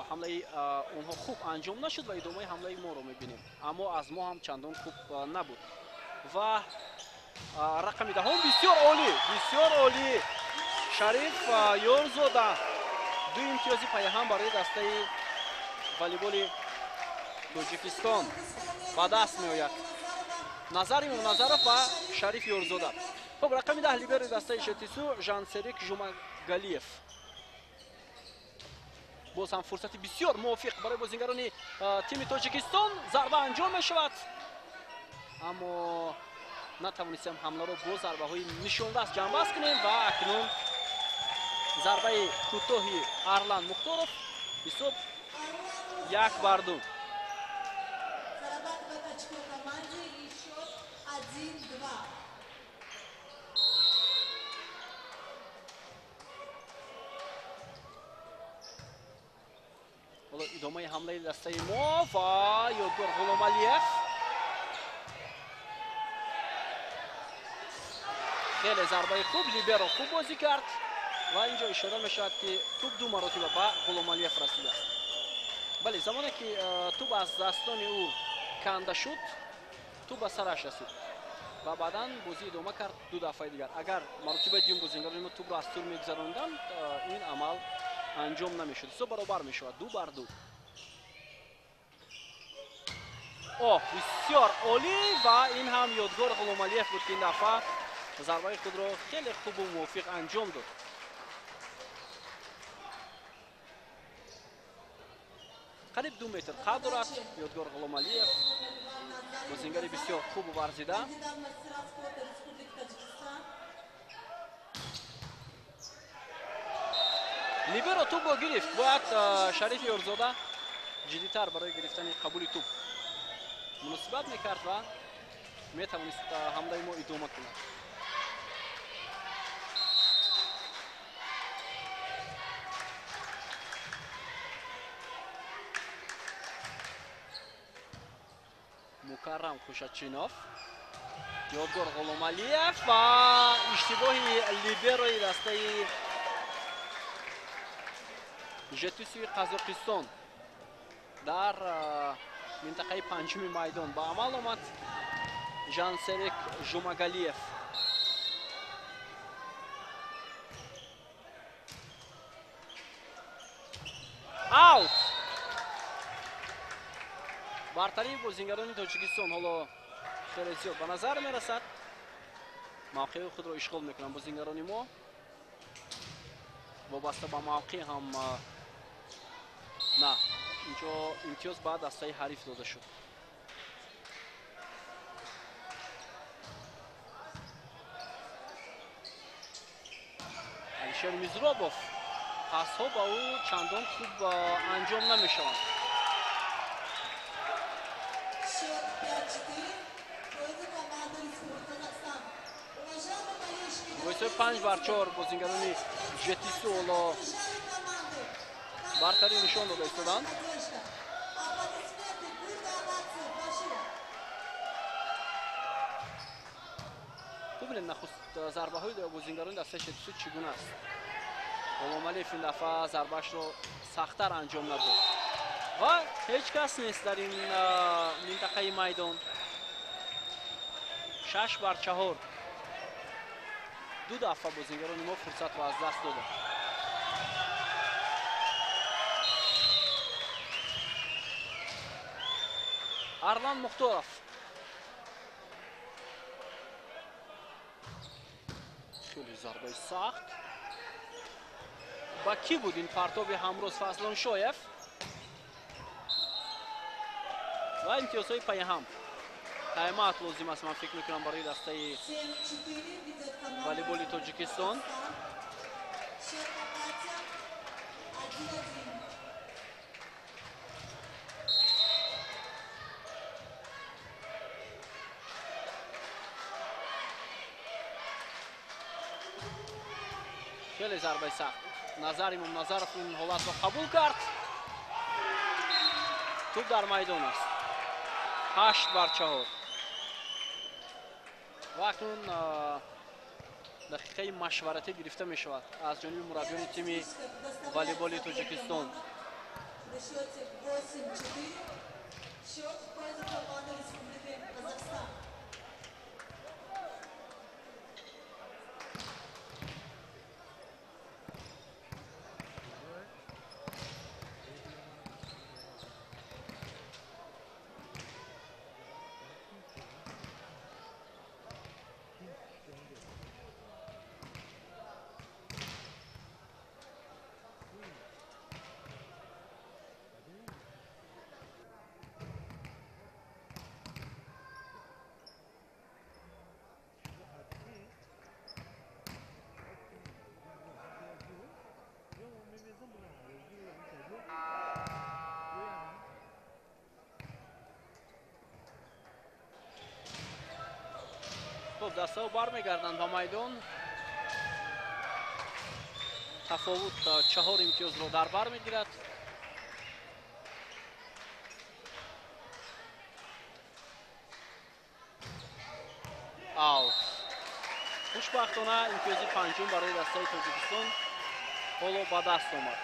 ҳамлаи онҳо хуб анҷом нашуд ва идомаи ҳамлаи моро мебинем, аммо аз мо ҳам чандон хуб набуд. ва рақами 10-ум бисёр олӣ, бисёр олӣ Шариф Ёрзода. ду имтиёзи паяҳам барои дастаи волейболи Тоҷикистон ба даст меояд. Назар Имомназаров ва Шариф Ёрзода. хуб, рақами 10 либери дастаи ЖТСУ Жансерик Жумагалиев. боз ҳам фурсати бисёр мувофиқ барои бозингарони тими Тоҷикистон. зарба анҷом мешавад, аммо натавонистем ҳамларо бо зарбаҳои нишондаст ҷамъбаст кунем ва акнун зарбаи кӯтоҳи Арлан Мухторов. ҳисоб 1 бар 2. ҳоло идомаи ҳамлаи дастаи мо ва Ёдгор Ғуломалиев. хеле зарбаи хуб, либеро хуб бозӣ кард ва инҷо ишора мешавад ки тӯб ду маротиба ба Ғуломалиев расидааст. бале, замоне ки тӯб аз дастони ӯ канда шуд, тӯб ба сараш расид ва баъдан бозӣ идома кард ду дафъаи дигар. агар маротибаи дуюм бозингарони мо тӯбро аз тур мегузаронданд, ин амал анҷом намешуд. ҳисоб баробар мешавад 2 бар 2. бисёр олӣ ва ин ҳам Ёдгор Ғуломалиев буд ки ин дафъа зарбаи худро хеле хубу мувофиқ анҷом дод. қариб 2 метр қад дорад Ёдгор Ғуломалиев, бозингари бисёр хубу варзида. либеро тӯбро гирифт. Бояд Шарифи Ёрзода ҷиддитар барои гирифтани қабули тӯб муносибат мекард ва метавонист ҳамлаи мо идома кунад. Мукаррам Хушачинов, Ёдгор Ғуломалиев ва иштибоҳи либерои дастаи Жетисуи Қазоқистон дар минтақаи панҷуми майдон ба амал омад. Жансерик Жумагалиев аут. бартарии бозингарони Тоҷикистон ҳоло хеле зиёд ба назар мерасад. мавқеи худро ишғол мекунанд бозингарони мо. вобаста ба мавқеъ ҳам на инҷо имтиёз ба дастаи ҳариф дода шуд. алишер Мизробов пасҳо ба ӯ чандон хуб анҷом намешаванд. боисои 5-4 бозингарони Жетису ҳоло бартарӣ нишон дода истоданд. бубинед нахуст зарбаҳои бозингарони дастаи Жетису чӣ гуна аст. Ғуломалиев ин дафъа зарбаашро сахттар анҷом надод ва ҳеҷ кас нест дар ин минтақаи майдон. 6-4 ду дафъа бозингарони мо фурсатро аз даст дода. Арлан Мухторов хеле зарбаи сахт. ба кӣ буд ин партоби ҳамроз? Фазлон Шоев ва имтиёзҳои паяҳам. таймаут лозим аст ман фикр мекунам барои дастаи волейболи Тоҷикистон. хеле зарбаи сахт. Назар Имом Назаров ин ҳолатро қабул кард. тӯб дар майдон аст. 8-4 ва акнун дақиқаи машваратӣ гирифта мешавад аз ҷониби мураббиёни тими волейболи Тоҷикистон. خب دسته‌ها برمیگردند به میدان. تفاوت 4 امتیاز رو در بر میگیرد. آوت. خوشبختانه امتیازی پنجم برای دسته تاجیکستان حالا به دست آمد.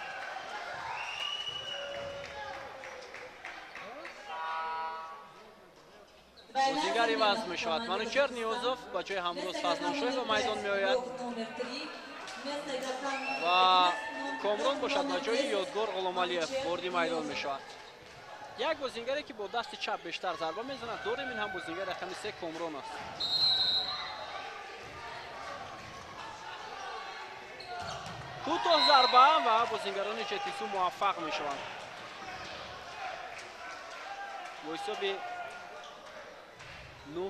بازیگر عوض می شود. منوچهر نیوزوف با جای همروز فضلانشوی به میدان می آید و کامران باشد با جای یادگار غلامعلیف وارد میدان می شود. یک بازیگری که با دست چپ بیشتر ضربه میزند. دوریم این هم بازیگر رقم 3 کامران است. کوتاه ضربه و بازیگران جتیسو موفق می شوند. با حساب 9-5.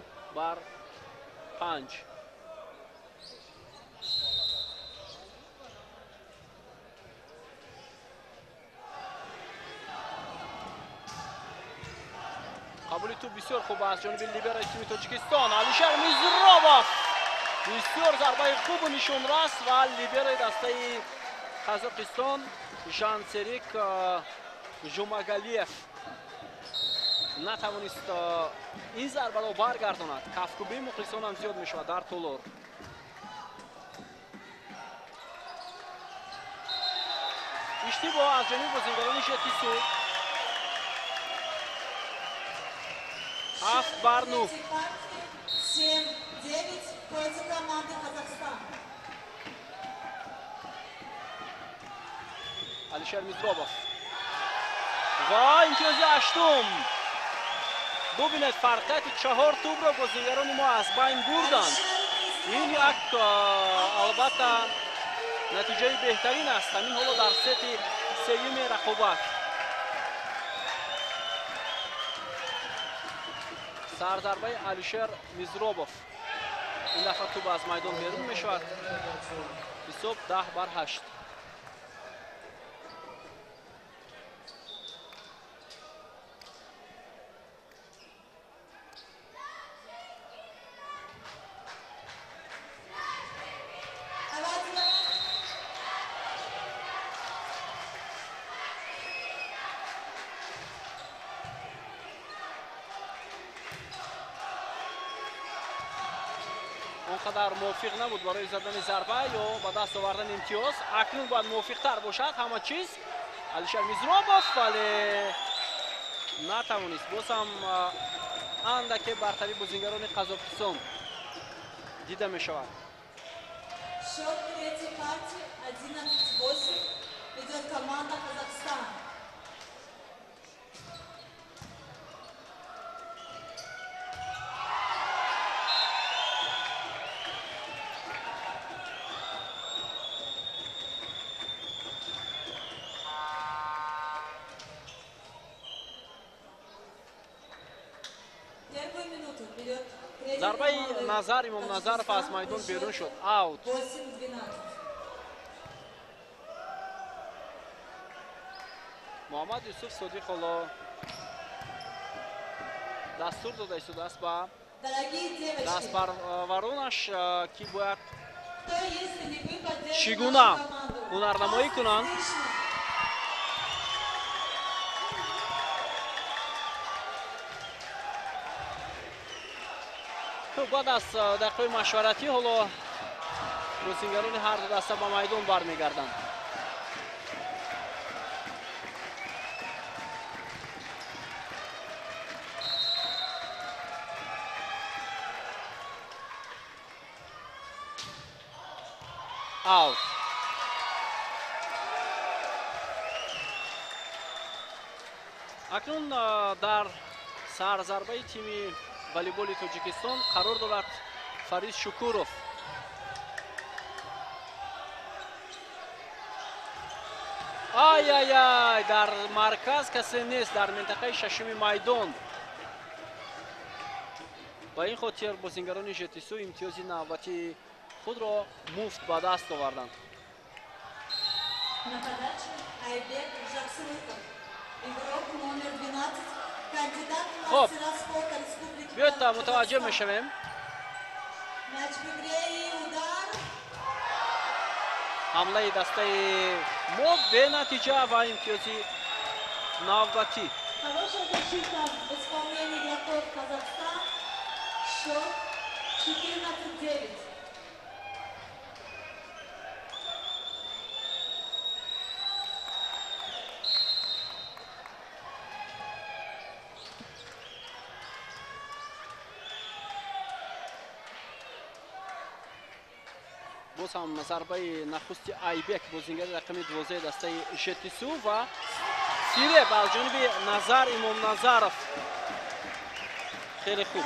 قبول توپ بسیار خوب از جانب لیبرای تیم تاجیکستان. علیشر میزرابوف بسیار ضربه خوب نشون راست و لیبرای دسته قزاقستان ژانسریک ژوماگالیف نتوانست این ضربه را برگرداند. کفکوبی مخلصان هم زیاد میشود در طولور. اشتباه از جانب بازیکنان ژتیسو. 7 بر 9. 7-9 против команды Казахстан. علیشر میزرابوف و امتیاز هشتم. ببینید فرقیت 4 توپ را بازیکنان ما از بین بردند. این یک البته نتیجه بهترین است همین حالا در ست سوم رقابت. سرضربه علیشر میزرابوف این دفعه توپ از میدان بیرون می شود. حساب 10 بر 8. اونقدر موفق نبود برای زدن ضربه یا به دست آوردن امتیاز. اکنون باید موفق تر باشد همه چیز. علیشر میزرابوف ولی نتوانست. باز هم اندکی برتری بازیکنان قزاقستان دیده می شود. Счет третьей партии 11-8 ведет команда Казахстан. ضربه نظر امام نظرов از میدان بیرون شد. اوت. محمد یوسف صدیق حالا دستور داده است است با دست پرورانش که باید چگونه هنرنمایی کنند. بعد از دقیقه مشورتی حالا بازیکنان هر دو دسته به میدان برمیگردند. اوت. اکنون در سرضربه تیم والیبال تاجیکستان قرار دارد فرید شکوروف. آی آی آی در مرکز کسی نیست در منطقه ششم میدان. با این خاطر بازیکنان ژتیسو امتیاز نوبتی خود را مفت به دست آوردند. خب بیاید متوجه میشویم. حمله دسته ما به نتیجه و امتیازی نوبتی. باز هم ضربه نخستی ایبک بازیگر رقم 12 دسته ژتیسو و سیره بر جانب نظر امام نظرов. خیلی خوب.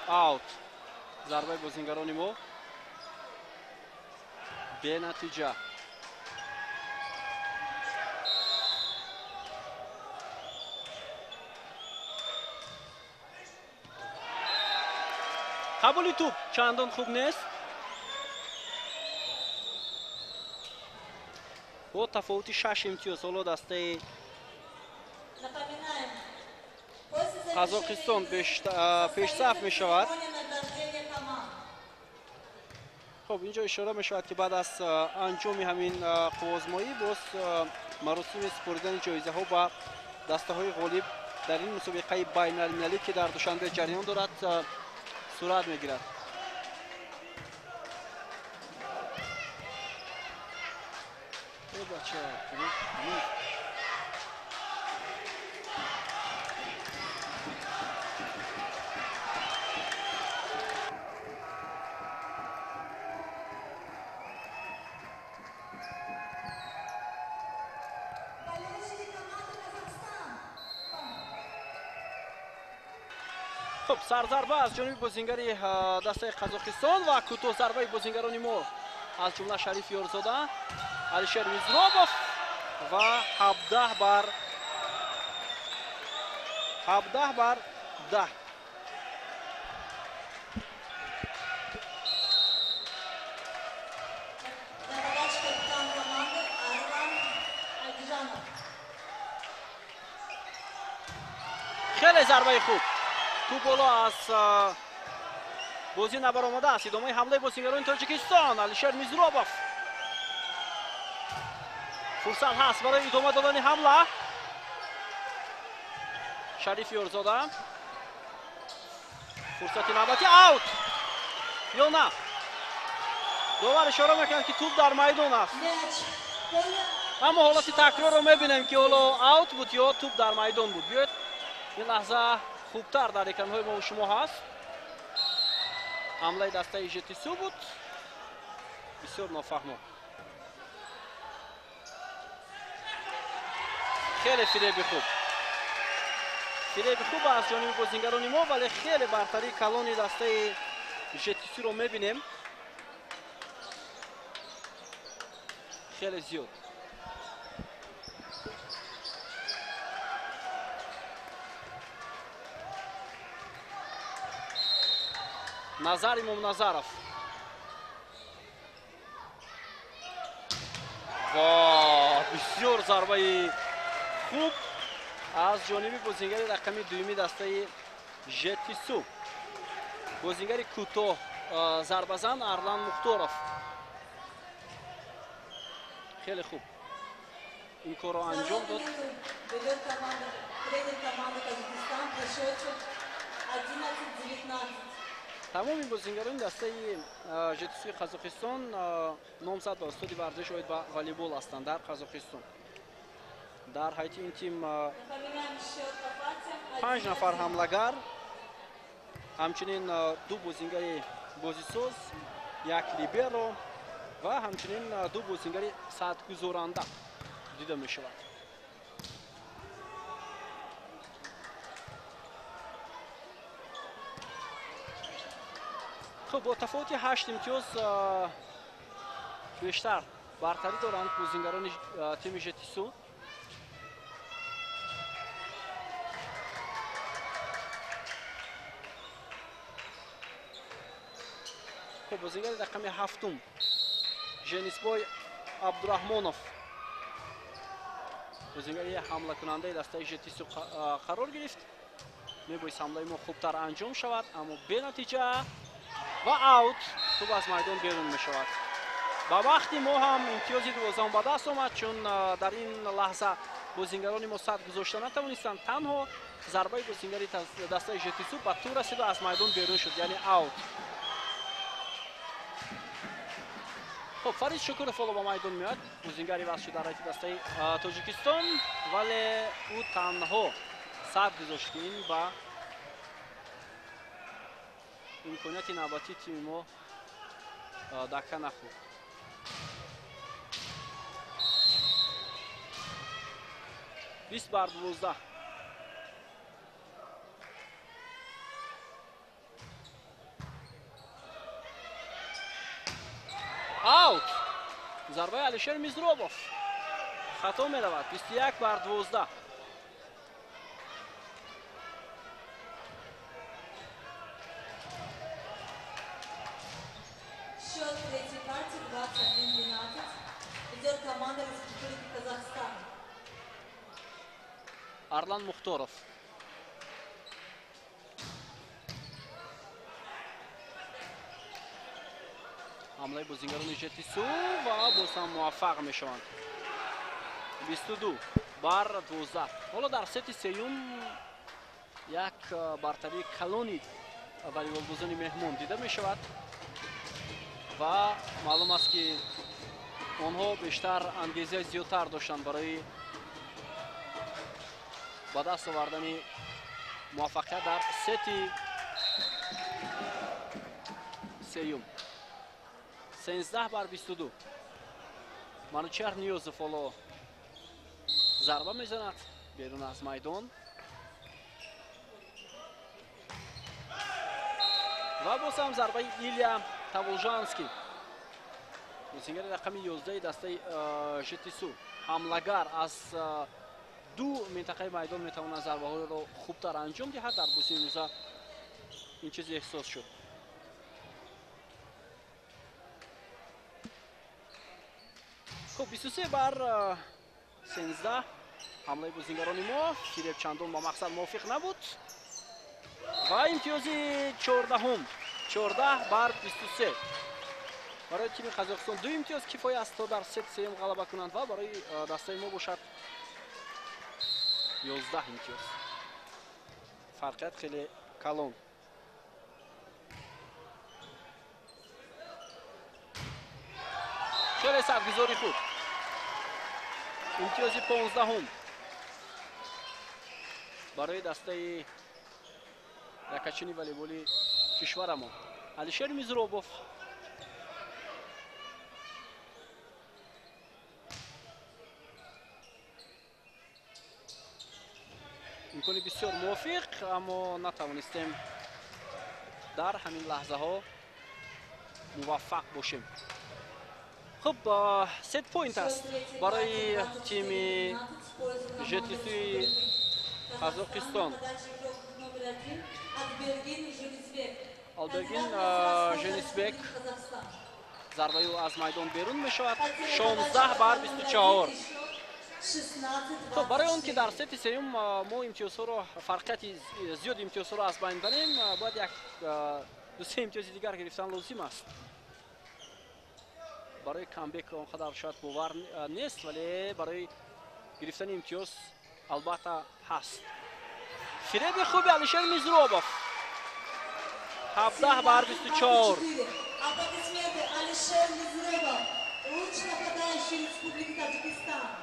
اوت. ضربه بازیگران ما به نتیجه. қабули туп чандон хуб нест. бо тафовути 6 имтиёз ҳоло дастаи Напоминаем, после Қазоқистон завершения пешсаф мешавад. награждения команд. خب اینجا اشاره می شود که بعد از انجام همین قوازمایی باز مراسم سپردن جایزه ها و دسته های غالب در این مسابقه بین المللی که در دوشنبه جریان دارد صورت می گیرد. خب سرضربه از جانب بازیگری دسته قزاقستان و کوتاه ضربه بازیگران ما از جمله شریف یارزاده، علیشیر میزرابوف و 17 بر 10. Передач капитан команды Арлан Альгижанов. خیلی ضربه خوب. تو بالا از بازی نبرآمده است. ادامه حمله بازیگران تاجیکستان. علیشیر میزرابوف. فرصت هست برای ادامه دادن حمله. شریف یارزاده. فرصت نوبتی اوت. یا نه؟ داور اشاره میکنه که توپ در میدان است. Мяч в поле. اما حالت تکرار رو میبینیم که حالا اوت بود یا توپ در میدان بود. بیاید این لحظه خوبتر در اکرانهای ما و شما هست. حمله دسته ژتیسو بود. بسیار نافهمو. خیلی فریب خوب. فریب خوب از جانب بازیگران ما ولی خیلی برتری کلان دسته ژتیسو رو میبینیم. خیلی زیاد. نظر امام نظرов. واه بسیار ضربه خوب از جانب بازیگری رقم دومی دسته ژتیسو. بازیگری کوتاه ضربه‌زن ارلان مختارов. خیلی خوب این کار رو انجام داد. Ведет команда, тренер команды Казахстан по счету 11-19. تمام بازیگران دسته ژتیسوی قزاقستان نامزد به استاد ورزش و والیبال هستند در قزاقستان. در حیات این تیم Напоминаем счет по партиям. 5 نفر حمله‌گر، همچنین دو بازیگر بازیساز، یک لیبرو و همچنین دو بازیگر سدگذارنده دیده می شود. خب با تفاوت 8 امتیاز بیشتر برتری دارند بازیگران تیم ژتیسو. خب بازیگر رقم 7 ژنیسبای عبدالرحمانوف بازیگری حمله کننده دسته ژتیسو قرار گرفت. میبایست حمله ما خوبتر انجام شود اما به نتیجه و اوت. توپ از میدان بیرون می شود. با وقتی ما هم امتیازی 12 به دست آمد چون در این لحظه بازیگران ما صد گذاشته نتوانستند. تنها ضربه بازیگری دسته ژتیسو به تو رسید و از میدان بیرون شد یعنی اوت. خب فرید شکر فالو با میدان میاد. بازیگری واسه در حیات دسته تاجیکستان ولی او تنها صد گذاشت که این با امکانیت نوبتی تیم ما دکه نخورد. بیست بر 12. اوت. ضربه علیشیر میزرابوف خطا می رود. 21 بر 12. 1-12 ведет команда Республики Казахстан. Арлан Мухторов. حمله بازیگران ژتیسو و باز هم موفق میشوند. 22 بر 12. حالا در ست سیوم یک برتری کلونی والیبال‌بازان مهمان دیده می شود و معلوم است که آنها بیشتر انگیزه زیادتر داشتند برای با دست آوردن موفقیت در ست سیوم. 13 بر 22. منوچهر نیوزف حالا ضربه میزند بیرون از میدان و باز هم ضربه ایلیا تاولژانسکی بازیگر رقم 11 دسته ژتیسو حملهگر از دو منطقه میدان میتواند ضربه های را خوبتر انجام دهد. در بازی امروز این چیز احساس شد. خب 23 بر 13 حمله بازیگران ما فریب چندان با مقصد موافق نبود و امتیازی 14 بر 23 برای تیم قزاقستان. دو امتیاز کفایت است تا در ست سوم غلبه کنند و برای دسته ما باشد 11 امتیاز. فرقیت خیلی کلان. خیلی سرگذاری خوب. امتیازی 15 برای دسته رکچینی والیبالی کشور ما. علیشیر میزروبوف امکانی بسیار موفق اما نتوانستیم در همین لحظه ها موفق باشیم. خب ست پوینت است برای تیم ژتیسوی قزاقستان. البرگین ژنیسبک ضربه او از میدان بیرون می شود. 16 بر 24. خب برای اون که در ست سوم ما امتیازها را فرقیت زیاد امتیازها را از بین بریم باید یک دو سه امتیاز دیگر گرفتن لازم است. برای کامبک آنقدر شاید باور نیست ولی برای گرفتن امتیاز البته هست. فریب خوبی علیشیر میزروبوف 17 بر 24.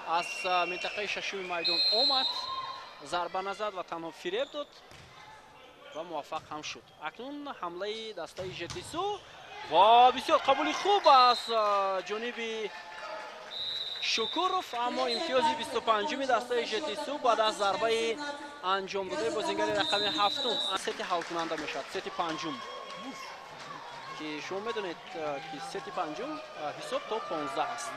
از منطقه ششم میدان آمد ضربه نزد و تنها فریب داد و موفق هم شد. اکنون حمله دسته ژتیسو و بسیار قبولی خوب از جانب شکوروف اما امتیازی 25 دسته ژتیسو بعد از ضربه انجام داده بازیگر رقم 7 ست حل کننده میشد. ست پنجم که شما میدونید که ست پنجم حساب تا 15 است.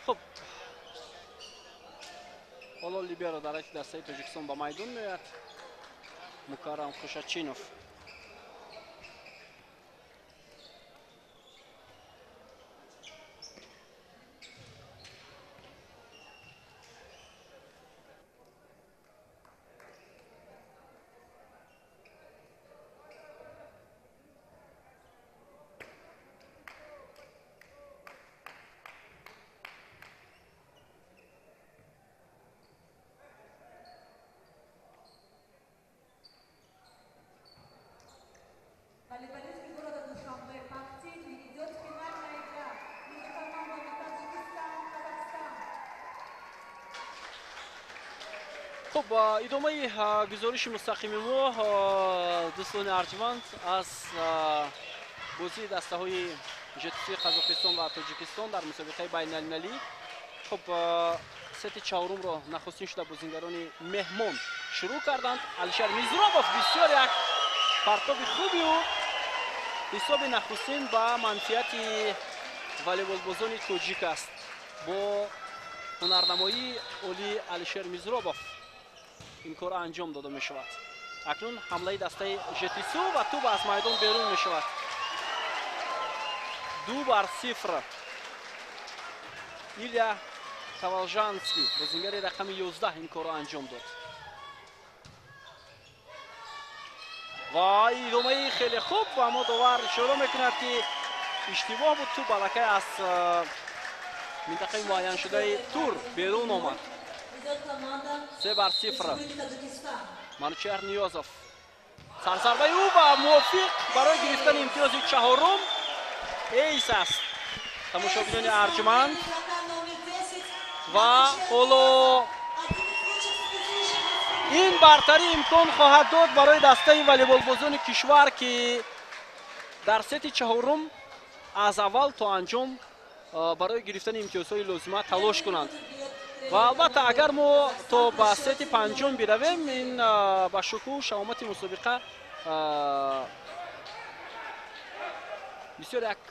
خب حالا لیبرو در دسته تاجیکستان با میدان میاد. مکرم خوشچینوف Волейболистки города Душанбе по активной идет финальная игра между командами Таджикистан и Казахстан. خب ادامه گزارش مستقیم ما دوستان ارجمند از بازی دسته های ژتیسوی قزاقستان و تاجیکستان در مسابقه بین المللی. خب сети чаҳорумро нахустин шуда бозингарони меҳмон шурӯъ карданд. Алишер Мизробов бисёр як партоби хубию ҳисоби нахустин ба манфиати волейболбозони тоҷик аст. Бо ҳунарнамоии оли Алишер Мизробов ин кор анҷом дода мешавад. акнун ҳамлаи дастаи Жетису ва туб аз майдон берун мешавад. 2-0. Илия Тавалжанский бозингари рақами 11 ин корро анҷом дод. ва идомаи хеле хуб, аммо довар ишора мекунад ки иштибоҳ буд. ту балакай аз минтақаи муайяншудаи тур берун омад. 3-0. Манучар Ниёзов. Сарзарбаи ӯ ба мувофиқ барои гирифтани имтиёзи чаҳорум. эйс аст. тамошобинони арҷманд ва ҳоло ин бартарӣ имкон хоҳад дод барои дастаи волейболбозони кишвар ки дар сети чаҳорум аз аввал то анҷом барои гирифтани имтиёзҳои лозима талош кунанд. ва албатта агар мо то ба сети панҷум биравем, ин ба шукӯҳ шавомати мусобиқа бисёр як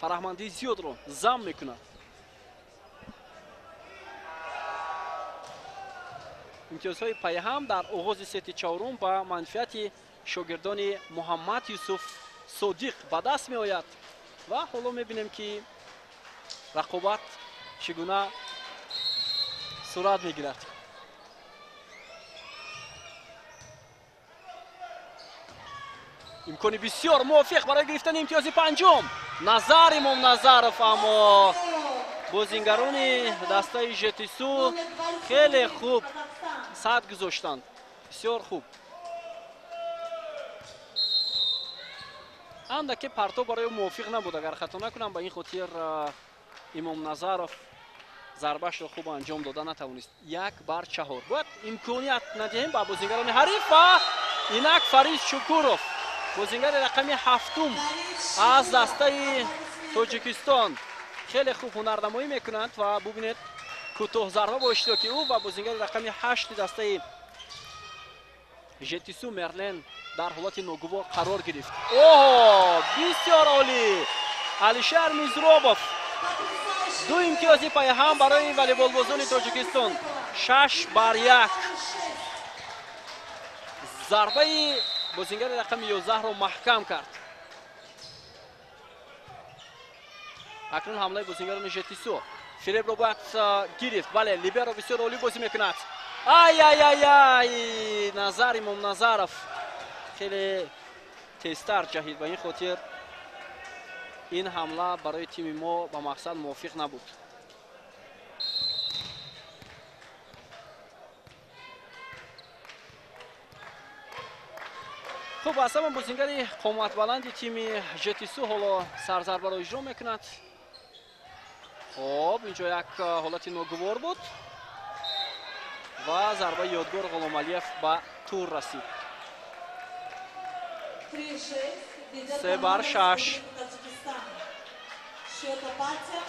фараҳмандии зиёдро зам мекунад. имтиёзҳои пайҳам дар оғози сети чаҳорум ба манфиати шогирдони Муҳаммад Юсуф Содиқ ба даст меояд. ва ҳоло мебинем ки рақобат чӣ гуна сурат мегирад. имкони бисёр мувофиқ барои гирифтани имтиёзи панҷум. Назар Имомназаров, аммо бозингарони дастаи Жетису хеле хуб сад гузоштанд. бисёр хуб. андаке парто барои мувофиқ набуд, агар хато накунам. ба ин хотир Имомназаров зарбашро хуб анҷом дода натавонист. 1-4. бояд имконият надиҳем ба бозингарони ҳариф. ва инак Фарид Шукуров бозингари рақами 7 аз дастаи Тоҷикистон хеле хуб ҳунарнамоӣ мекунанд. ва бубинед кӯтоҳзарба бо иштироки ӯ ва бозингари рақами 8 дастаи Жетису Мерлен дар ҳолати ногувор қарор гирифт. оҳо, бисёр олӣ. Алишер Мизробов 2 имтиёзи пайҳам барои волейболбозони Тоҷикистон. 6-1. зарбаи бозингари рақами 11-ро маҳкам кард. акнун ҳамлаи бозингарони Жетису. фиребро бояд гирифт. бале, либеро бисёр олӣ бозӣ мекунад. ай, Назар Имомназаров хеле тезтар ҷаҳид. ба ин хотир ин ҳамла барои тими мо ба мақсад мувофиқ набуд. хуб, асабан бозингари қоматбаланди тими Жетису ҳоло сарзарбаро иҷро мекунад. хоб, инҷо як ҳолати ногувор буд ва зарбаи ёдгор Ғуломалиев ба тур расид. 3-6.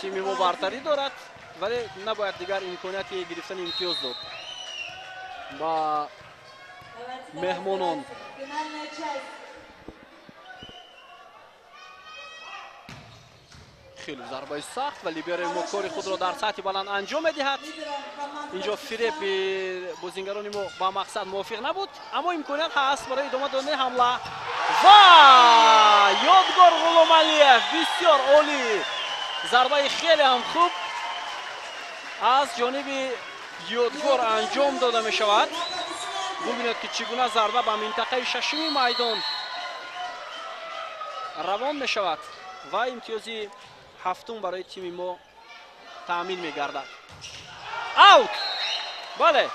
тими мо бартарӣ дорад, вале набояд дигар имконияти гирифтани имтиёз дод ба меҳмонон. хеле зарбаи сахт ва либерои мо кори худро дар сатҳи баланд анҷом медиҳад. инҷо фиреби бозингарони мо ба мақсад мувофиқ набуд, аммо имконият ҳаст барои идома додани ҳамла. ва ёдгор Ғуломалиев бисёр олӣ. зарбаи хеле ҳам хуб аз ҷониби ёдгор анҷом дода мешавад. бубинед ки чӣ гуна зарба ба минтақаи шашуми майдон равон мешавад ва имтиёзи 7 барои тими мо таъмин мегардад. аут. бале,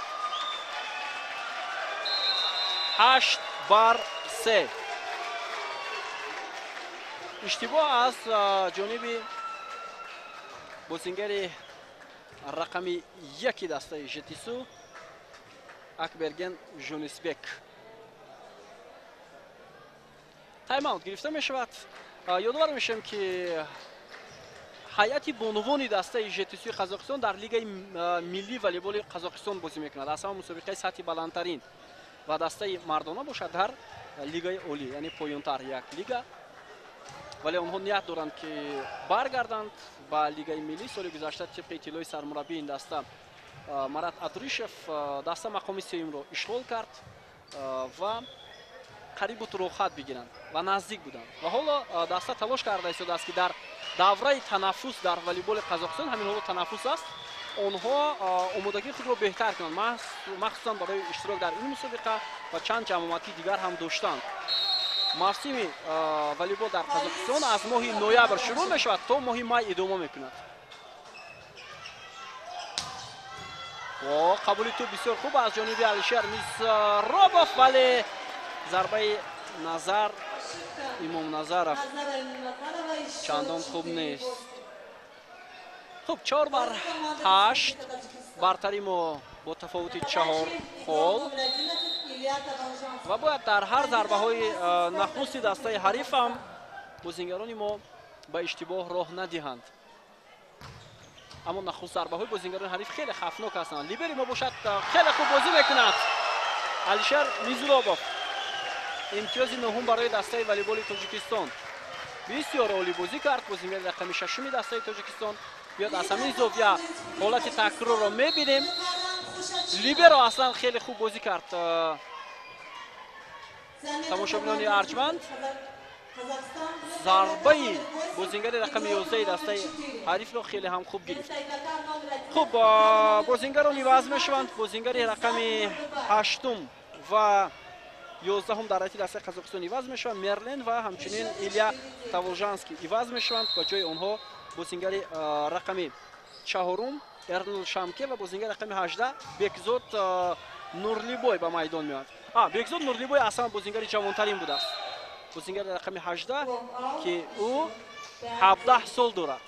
8-3. иштибоҳ аз ҷониби бозингари рақами 1 дастаи Жетису Акберген Жунисбек. тайм-аут гирифта мешавад. ёдовар мешавем ки ҳайати бонувони дастаи ЖТСУ Қазоқистон дар лигаи миллии волейболи Қазоқистон бозӣ мекунад. Аз ҳама мусобиқаи сатҳи баландтарин ва дастаи мардона бошад дар лигаи олӣ, яъне поёнтар як лига. вале онҳо ният доранд ки баргарданд ба лигаи миллӣ. соли гузашта тибқи иттилои сармураббии ин даста Марат Адришев даста мақоми сеюмро ишғол кард ва қариб буд рохат бигиранд ва наздик буданд. ва ҳоло даста талош карда истодааст ки дар давраи танаффус дар волейболи Қазоқистон, ҳамин ҳоло танаффус аст, онҳо омодагии худро беҳтар кунанд, махсусан барои иштирок дар ин мусобиқа ва чанд ҷамъоватии дигар ҳам доштанд. мавсими волейбол дар Қазоқистон аз моҳи ноябр шурӯъ мешавад то моҳи май идома мекунад. қабули ту бисёр хуб аз ҷониби Алишер Мизробов, вале зарбаи назар Имомназаров чандон хуб нест. хуб 4-8 бартари мо бо тафовути 4 хол ва бояд дар ҳар зарбаҳои нахусти дастаи ҳариф ҳам бозингарони мо ба иштибоҳ роҳ надиҳанд. аммо нахуст зарбаҳои бозингарони ҳариф хеле хавфнок ҳастанд. либери мо бошад хеле хуб бозӣ мекунад Алишер Мизробов. имтиёзи нӯҳум барои дастаи волейболи Тоҷикистон. бисёр олӣ бозӣ кард бозингари рақами 6 дастаи Тоҷикистон. биёд аз ҳамин зовия ҳолати такрорро мебинем. либеро аслан хеле хуб бозӣ кард тамошобинони арҷманд. зарбаи бозингари рақами 11 дастаи ҳарифро хеле ҳам хуб гирифт. хуб бозингарони вазн мешаванд. бозингари рақами 8 ва 11 дар ҳайати дастаи Қазоқистон иваз мешаванд. Мерлен ва ҳамчунин Илия Таволжанский иваз мешаванд. ба ҷои онҳо бозингари рақами 4 Эрнул Шамке ва бозингари рақами 18 Бекзод Нурлибой ба майдон меояд. Бекзод Нурлибой аслан бозингари ҷавонтарин будааст. бозингари рақами 18 ки ӯ 17 сол дорад.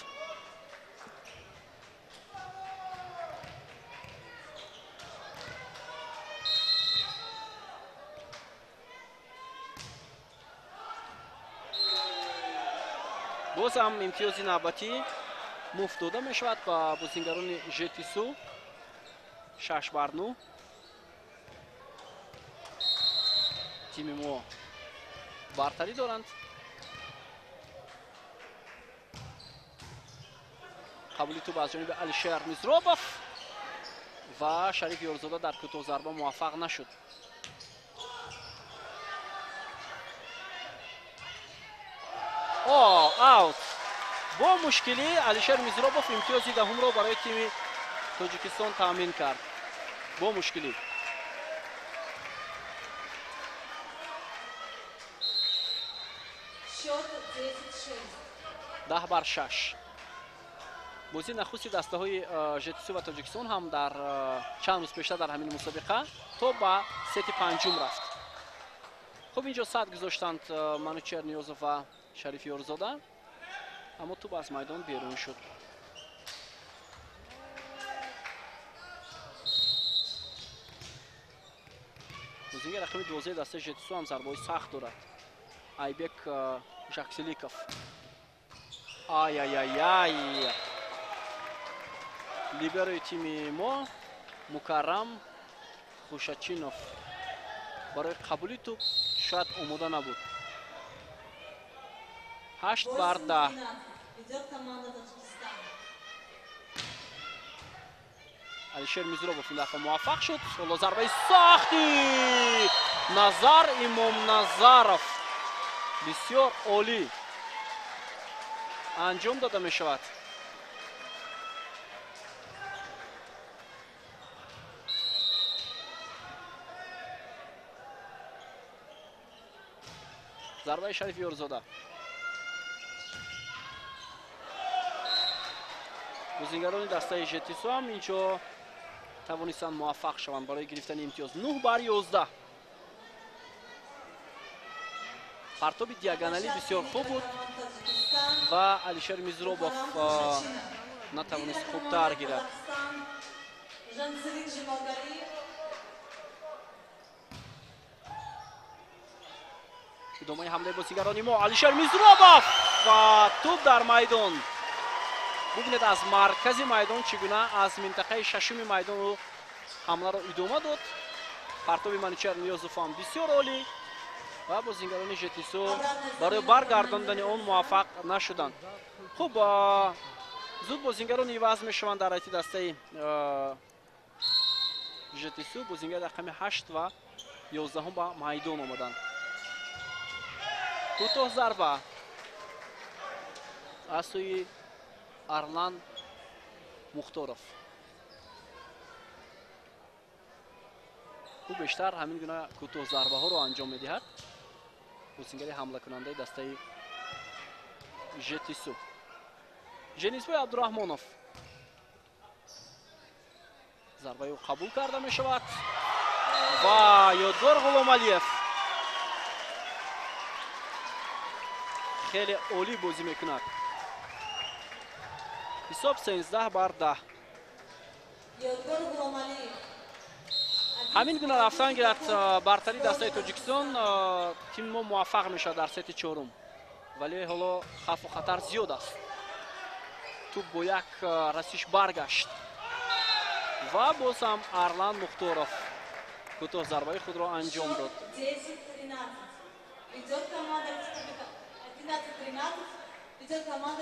боз ҳам имтиёзи навбатӣ муфт дода мешавад ба бозингарони ЖТСУ 6-9. тими мо бартарӣ доранд. қабули ту аз ҷониби Алишер Мизробов ва Шариф Ёрзода дар кӯтоҳзарба муваффақ нашуд. аут. бо мушкилӣ Алишер Мизробов имтиёзи даҳумро барои тими Тоҷикистон таъмин кард. бо мушкилӣ. 10-6. бозии нахусти дастаҳои ЖТСУ ва Тоҷикистон ҳам дар чанд рӯз пештар дар ҳамин мусобиқа то ба сети панҷум рафт. хуб инҷо сад гузоштанд Манучер Ниёзов ва Шариф Ёрзода, аммо туб аз майдон берун шуд. бозингари рақами 12 дастаи ЖТСУ ҳам зарбаҳои сахт дорад. Айбек Жакселиков. Ай. либерои тими мо Мукаррам Хушачинов барои қабули туп шояд омода набуд. 8-10. Алишер Мизробов ин дафъа муваффақ шуд. ҳоло зарбаи сахти Назар Имомназаров бисёр олӣ анҷом дода мешавад. зарбаи Шариф Ёрзода. бозингарони дастаи ЖТСУ ҳам инҷо тавонистанд муваффақ шаванд барои гирифтани имтиёз. 9-11. партоби диагоналӣ бисёр хуб буд ва Алишер Мизробов натавонист хубтар гирад. идомаи ҳамлаи бозингарони мо Алишер Мизробов ва туп дар майдон. бубинед аз маркази майдон чӣ гуна аз минтақаи шашуми майдону ҳамларо идома дод. партоби манучар Ниёзовам бисёр олӣ ва бозингарони ЖТСУ барои баргардондани он муваффақ нашуданд. хуб, зуд бозингарони иваз мешаванд дар айти дастаи ЖТСУ. бозингари рақами 8 ва 11 ба майдон омаданд. кӯтоҳ зарба аз сӯи Арлан Мухторов. ӯ бештар ҳамин гуна кӯтоҳ зарбаҳоро анҷом медиҳад. бозингари ҳамлакунандаи дастаи ЖТСУ. Женисбой Абдураҳмонов. зарбаи ӯ қабул карда мешавад ва Ёдгор Ғуломалиев хеле олӣ бозӣ мекунад. ҳисоб 13-10. ҳамин гуна рафтан гирад бартари дастаи Тоҷикистон, тими мо муваффақ мешавад дар сети чорум. вале ҳоло хавфу хатар зиёд аст. туп бо як расиш баргашт ва боз ҳам Арлан Мухторов кӯтоҳ зарбаи худро анҷом дод.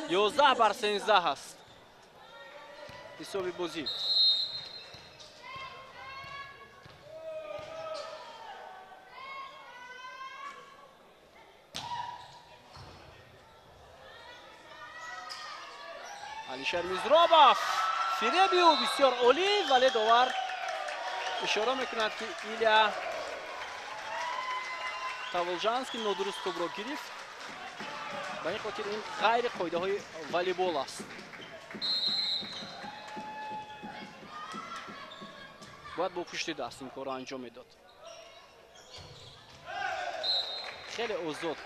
11-13 аст ҳисоби бозӣ. алишер Мизробов фиреби ӯ бисёр олӣ, вале довар ишора мекунад ки Илия Таволжанский нодуруст тӯбро гирифт. ба ин хотир ин ғайри қоидаҳои волейбол аст. бояд бо пушти даст ин корро анҷом медод. хеле озод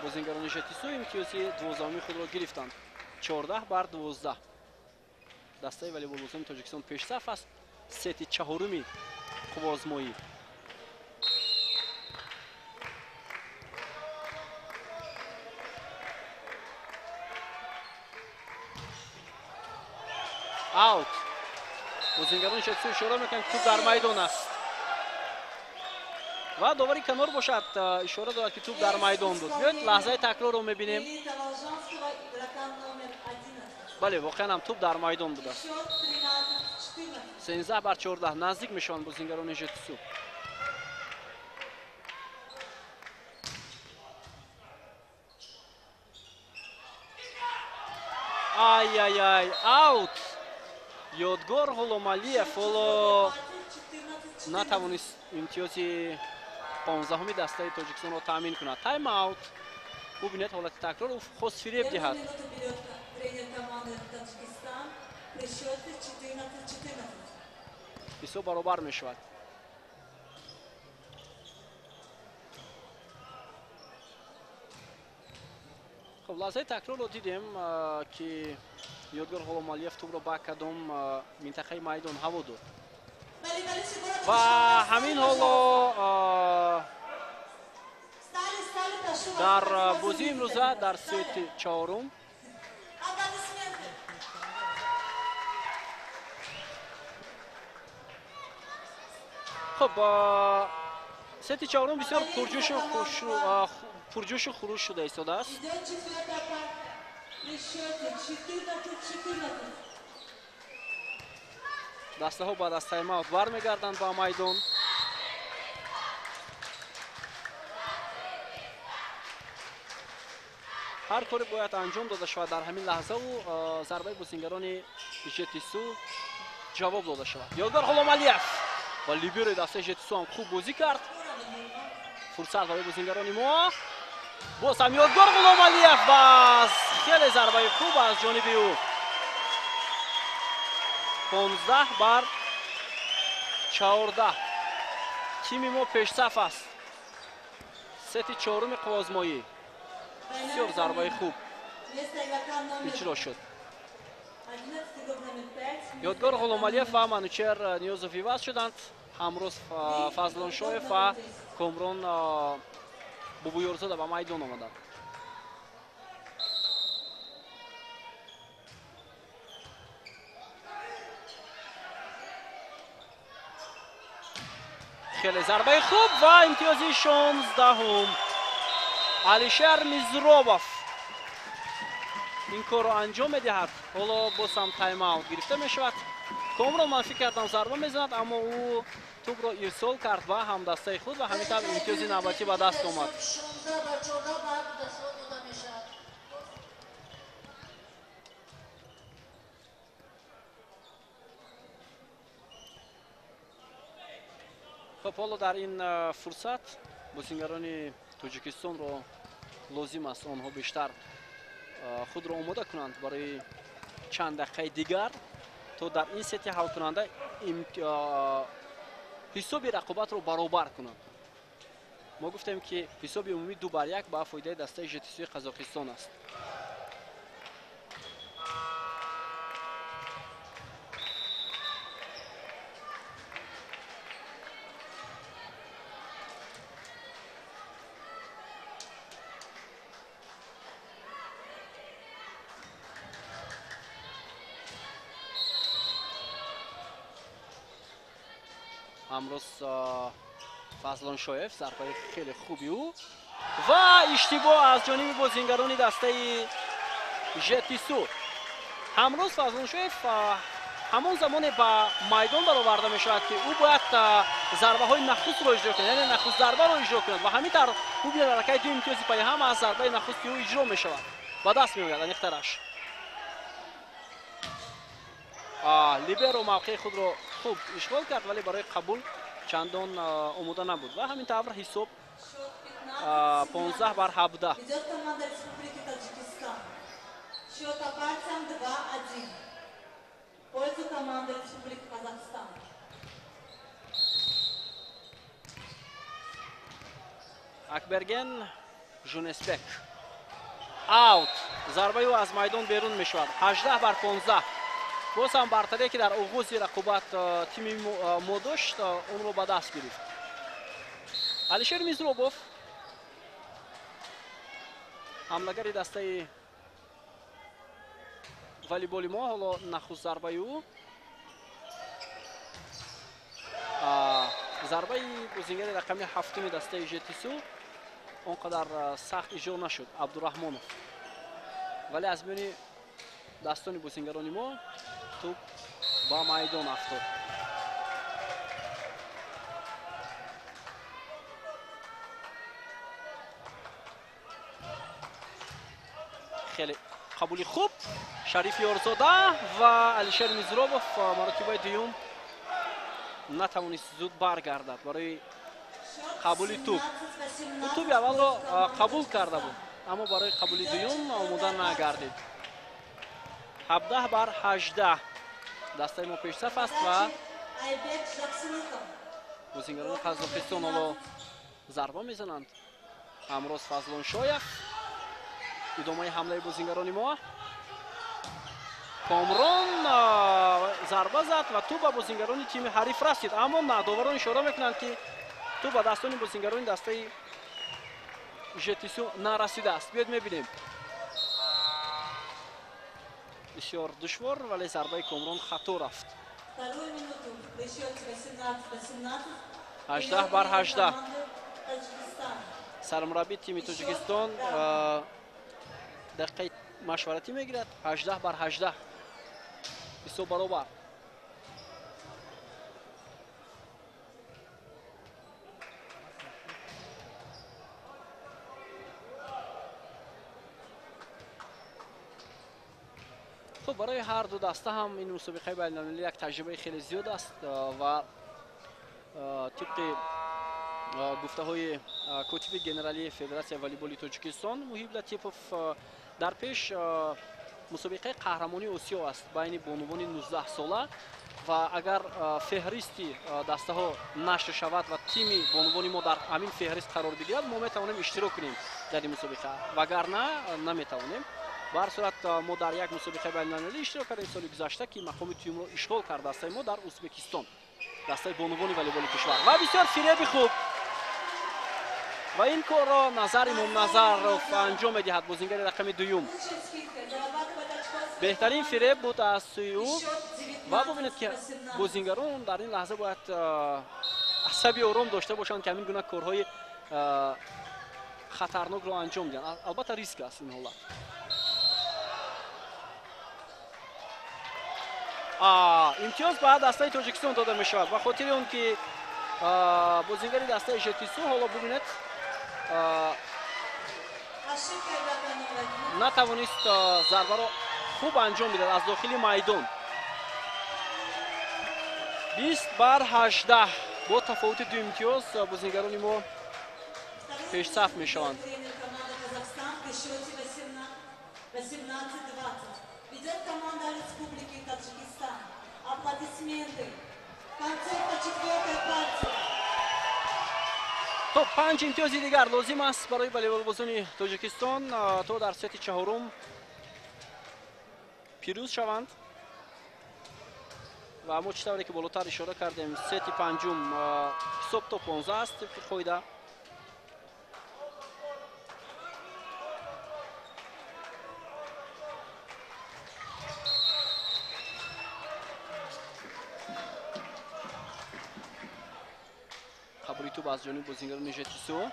бозингарони ЖТСУ имтиёзи 12-уми худро гирифтанд. 14-12. дастаи волейболбозони Тоҷикистон пешсаф аст. сети чаҳоруми қувозмоӣ. аут. бозингарони ЖТСУ ишора мекунанд туп дар майдон аст ва довари канор бошад, ишора дорад ки туп дар майдон буд. биёед лаҳзаи такрорро мебинем. бале, воқеан ҳам туп дар майдон будааст. 13-14 наздик мешаванд бозингарони ЖТСУ. ай, аут. Ёдгор Ғуломалиев ҳоло натавонист имтиёзи 15-уми дастаи Тоҷикистонро таъмин кунад. тайм аут. бубинед ҳолати такрор, ӯ хост фиреб диҳад. ҳисоб баробар мешавад. хуб, лаҳзаи такрорро дидем ки Ёдгор Ғуломалиев тӯбро ба кадом минтақаи майдон ҳаво дод. ва ҳамин ҳоло дар бозии имрӯза дар сети чаҳорум хуб, сети чаҳорум бисёр пурҷӯшу хуруш шуда истодааст. дастаҳо баъд аз таймаут бармегарданд ба майдон. ҳар коре бояд анҷом дода шавад дар ҳамин лаҳзаву зарбаи бозингарони ЖТСУ ҷавоб дода шавад. Ёдгор Ғуломалиев ва либерои дастаи ЖТСУ ҳам хуб бозӣ кард. фурсат барои бозингарони мо. боз ҳам Ёдгор Ғуломалиев баз хеле зарбаи хуб аз ҷониби ӯ. 15-14. тими мо пешсаф аст. сети чоруми қувозмоӣ. бисёр зарбаи хуб иҷро шуд. Ёдгор Ғуломалиев ва Манучер Ниёзов иваз шуданд. ҳамрӯз Фазлон Шоев ва Комрон Бубуёрзода ба майдон омаданд. خیلی ضربه خوب و امتیازی 16 алишер мизробов این کار رو انجام میدهد. حالا باز هم تایم اوت گرفته میشود. کامران من فکر کردم ضربه میزند اما او توپ را ارسال کرد و هم دسته خود و همین طور امتیازی نوبتی به دست آمد. خب حالا در این فرصت بازیگران تاجیکستان را لازم است آنها بیشتر خود را آماده کنند برای چند دقیقه دیگر تا در این ستی حل کننده حساب رقابت را برابر کنند. ما گفتیم که حساب عمومی 2-1 با فایده دسته ژتیسوی قزاقستان است. امروز فضلان شایف ضربه خیلی خوبی او و اشتباه از جانب بازیگران دسته ژتیسو. امروز فضلان شایف همون زمان با میدان برآورده می شود که او باید ضربه های نخست را اجرا کند، یعنی نخست ضربه را اجرا کند و همین طور او بیاد حرکت دو امتیازی پای هم از ضربه نخست که او اجرا می شود و دست می آید انیخترش. لیبرو موقع خود را خوب اشغال کرد ولی برای قبول چندان آماده نبود و همین طور حساب 15-17. اکبرگن جونسبک اوت. ضربه او از میدان بیرون می شود. 18-15. باز هم برتری که در آغاز رقابت تیم ما داشت اون رو به دست گرفت. алишер мизробов حمله‌گر دسته والیبال ما. حالا نخست ضربه او ضربه بازیگر رقم 7 دسته ژتیسو اونقدر سخت اجرا نشد عبدالرحمانов ولی از میان دستان بازیگران ما توپ با میدان افتاد. خیلی قبولی خوب شریف یارزاده و алишер мизробов مرتبه دوم نتوانست زود برگردد برای قبولی توپ. توپ اول را قبول کرده بود اما برای قبولی دوم آماده نگردید. 17-18 دسته ما پیش صف است و بازیگران قزاقستان حالا ضربه میزنند. امروز فضلان شایف ادامه حمله بازیگران ما. کامران ضربه زد و تو به بازیگران تیم حریف رسید اما داوران اشاره میکنند که تو به دستان بازیگران دسته ژتیسو نرسیده است. بیاید میبینیم. بسیار دشوار ولی ضربه کامران خطا رفت. 18-18 سرمربی تیم تاجیکستان دقیقه مشورتی میگیرد. 18-18 حساب برابر. خب برای هر دو دسته هم این مسابقه بین‌المللی یک تجربه خیلی زیاد است و طبق گفته های کاتب گنرالی فدراسیون والیبال تاجیکستان محیب لطیفوف در پیش مسابقه قهرمانی آسیا است بین بانوان 19 ساله و اگر فهرستی دسته ها نشر شود و تیم بانوان ما در همین فهرست قرار بگیرد ما میتوانیم اشتراک کنیم در این مسابقه وگرنه نمیتوانیم. به هر صورت ما در یک مسابقه بین‌المللی اشتراک کردیم سال گذشته که مقام تیم را اشغال کرد دسته ما در ازبکستان دسته بانوان والیبال کشور و بسیار فریب خوب و این کار را نظر امام نظر انجام میدهد بازیگر رقم دوم. بهترین فریب بود از سوی او و ببینید که بازیگران در این لحظه باید асаби ором дошта бошанд ки ҳамин гуна корҳои хатарнокро анҷом диҳанд. албатта риск аст ин ҳолат. имтиёз ба дастаи тоҷикистон дода мешавад ба хотири он ки бозингари дастаи ЖТСУ ҳоло бубинед натавонист зарбаро хуб анҷом бидад аз дохили майдон. 20-18 бо тафовути 2 имтиёз бозингарони мо пешсаф мешаванд. Ведет команда Республики Таджикистан. Аплодисменты. Концовка 4-й партии. То 5 имтиёзи дигар лозим аст барои волейболбозони Тоҷикистон то дар сети чаҳорум пирӯз шаванд. ва мо чӣ тавре ки болотар ишора кардем сети панҷум ҳисоб то 15 аст тибқи қоида. қабули туб аз ҷониби бозингарони ЖТСУ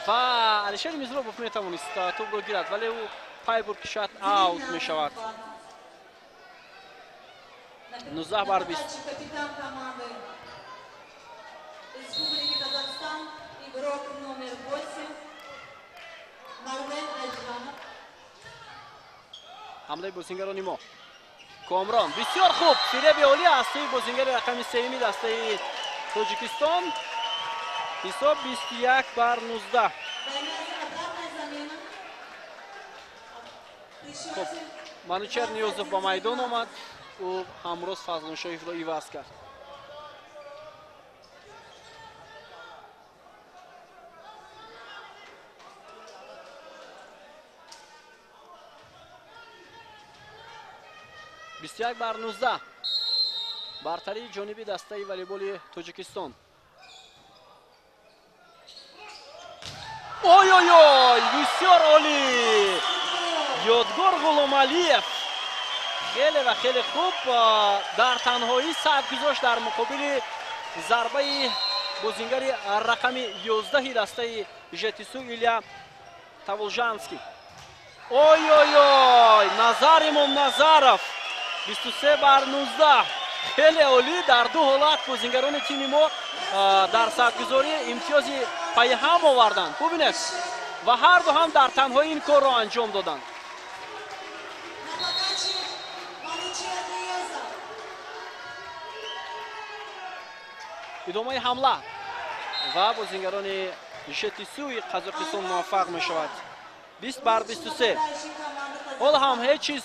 ва Алишер Мизробов метавонист тубро гирад, вале ӯ пай буркишад, аут мешавад. 19 бар 20. Капитан команды Республики Казахстан, игрок номер 8, Марвен Айджанов. ҳамлаи бозингарони мо Комрон бисёр хуб, фиреби олӣ аз сӯи бозингари рақами сеюми дастаи Тоҷикистон. ҳисоб 21 бар 19. Хуб, Манучер Ниёзов ба майдон омад. ӯ ҳамроз Фазлоншоевро иваз кард. «21 бар 19». бартарии ҷониби дастаи волейболи Тоҷикистон. ой, бисёр олӣ! Ёдгор Ғуломалиев хеле ва хеле хуб дар танҳоӣ сад гузошт дар муқобили зарбаи бозингари рақами 11 дастаи ЖТСУ Илия Таволжанский. ой, Назар Имомназаров 23 бар 19. хеле олӣ дар ду ҳолат бозингарони тими мо дар садгузорӣ имтиёзи пайҳам оварданд. бубинед ва ҳар ду ҳам дар танҳоӣ ин корро анҷом доданд. идомаи ҳамла ва бозингарони ЖТСУи Қазоқистон муваффақ мешавад. 20 бар 23. ҳол ҳам ҳеҷ чиз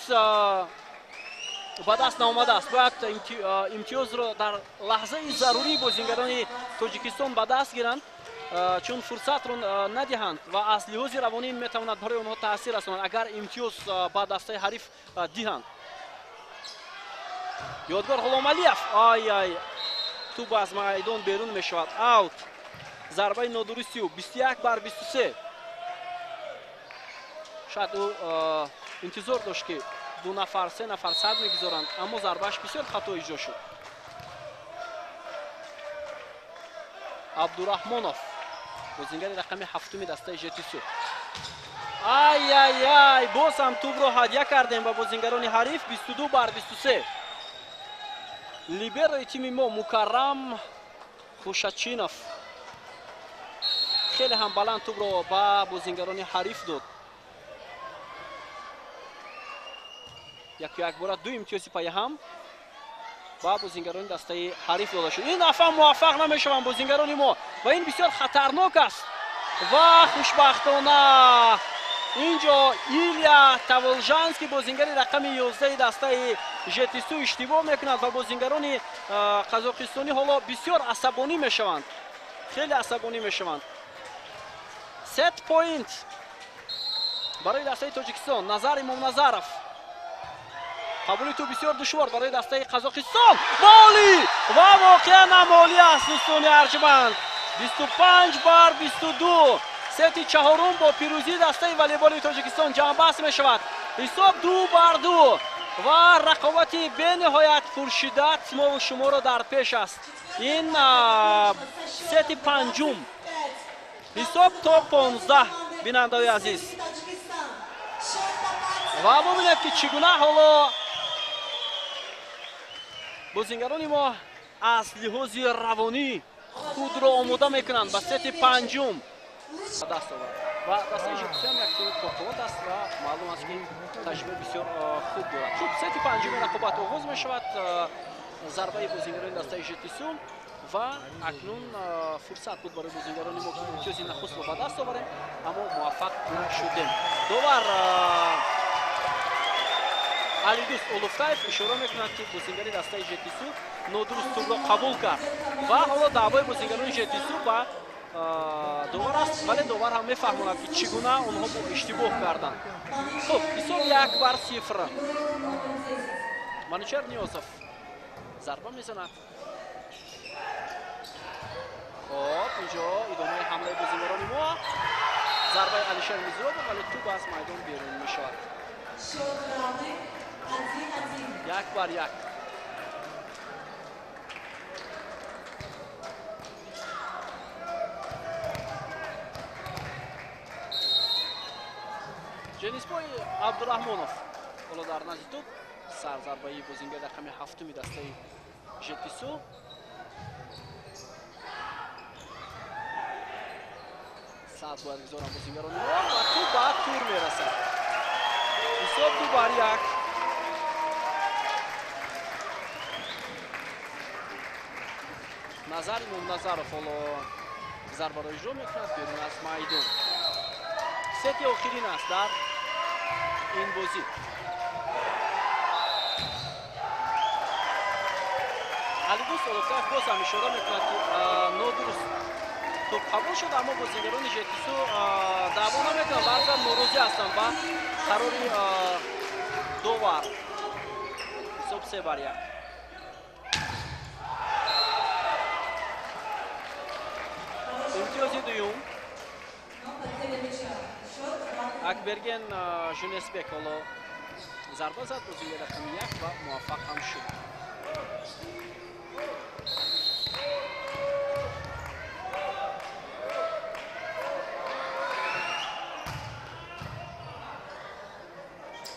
ба даст наомадааст. бояд имтиёзро дар лаҳзаи зарурӣ бозингарони Тоҷикистон ба даст гиранд, чун фурсатро надиҳанд ва аз лиҳози равонӣ метавонад барои онҳо таъсир расонад агар имтиёз ба дастаи ҳариф диҳанд. Ёдгор Ғуломалиев туб аз майдон берун мешавад. аут. зарбаи нодурусти ӯ 21 бар 23. шояд ӯ интизор дошт ки 2 нафар 3 нафар сад мегузоранд, аммо зарбааш бисёр хато иҷро шуд. Абдураҳмонов бозингари рақами 7 дастаи ЖТСУ. боз ҳам тубро ҳадя кардем ба бозингарони ҳариф. 22 бар 23. либерои тими мо Мукаррам Хушачинов хеле ҳам баланд тубро ба бозингарони ҳариф дод. якбора 2 имтиёзи пайҳам ба бозингарони дастаи ҳариф дода шуд. ин дафъа муваффақ намешаванд бозингарони мо ва ин бисёр хатарнок аст. ва хушбахтона инҷо Илия Таволжанский бозингари рақами 11 дастаи ЖТСУ иштибоҳ мекунад ва бозингарони қазоқистонӣ ҳоло бисёр асабонӣ мешаванд. хеле асабонӣ мешаванд. сет поинт барои дастаи Тоҷикистон. Назар Имомназаров. қабули ту бисёр душвор барои дастаи Қазоқистон. Боли ва воқеан амолӣ аст дӯстони арҷманд. 25 бар 22. сети чаҳорум бо пирӯзии дастаи волейболи Тоҷикистон ҷамъбаст мешавад. ҳисоб 2 бар 2. و رقابتی به نهایت پرشدت ما و شما را در پیش است. این ست پنجم حساب تا 15 بیننده‌های عزیز و ببینید که چگونه حالا بازیگران ما از لحاظ روانی خود را آماده میکنند به ست پنجم دست آورد و دسته ژپسی هم یک تیم پرتغال است و معلوم است که تجربه بسیار خوب دارد. خب ست پنجم رقابت آغاز می شود. ضربه بازیگران دسته ژپسی و اکنون فرصت بود برای بازیگران ما که امتیاز نخست را به دست آوریم اما موفق نشدیم. دوبار علیدوست اولوفتایف اشاره میکند که بازیگری دسته ژپسی نادرست توپ را قبول کرد و حالا دعوای بازیگران ژپسی با دوبار است، ولی دوبار هم میفهموند که چگونه آنها با اشتباه کردند. خب حساب 1-0. منوچهر نیازов ضربه میزند. خب اینجا ادامه حمله بازیگران ما، ضربه علیشر میزراب ولی توپ از میدان بیرون میشود. 1-1. جنیسبای عبدالرحمانов حالا در نزد توپ، سرضربه بازیگر رقم 7 دسته ژپسی. ساعت باید گذارم بازیگران ما و توپ به تور میرسد. حساب 2-1. نظر امام نظرов حالا ضربه را اجرا میکند بیرون از میدان. ست آخرین است در این بازی. علیدوست اولوفتایف باز هم اشاره میکند که نادرست توپ قبول شد اما بازیگران ژپسی دعوا نمیکنند، بعضا ناراضی هستند و قرار دوبار. حساب 3-1. امتیاز دوم اکبرген ژونسبک حالا ضربه زد بازیگر رقم 1 و موفق هم شد.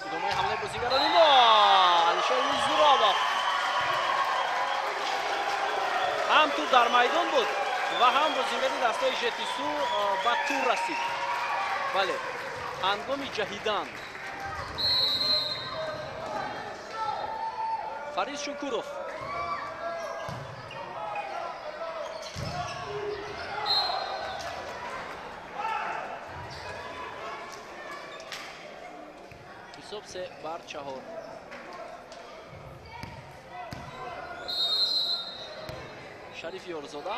ادامه حمله بازیگران ما، علیشر میزرابov هم تو در میدان بود و هم بازیگری دسته ژپسی به تور رسید. بله هنگام جهیدن فرید شکوروف حساب 3-4. شریف یارزاده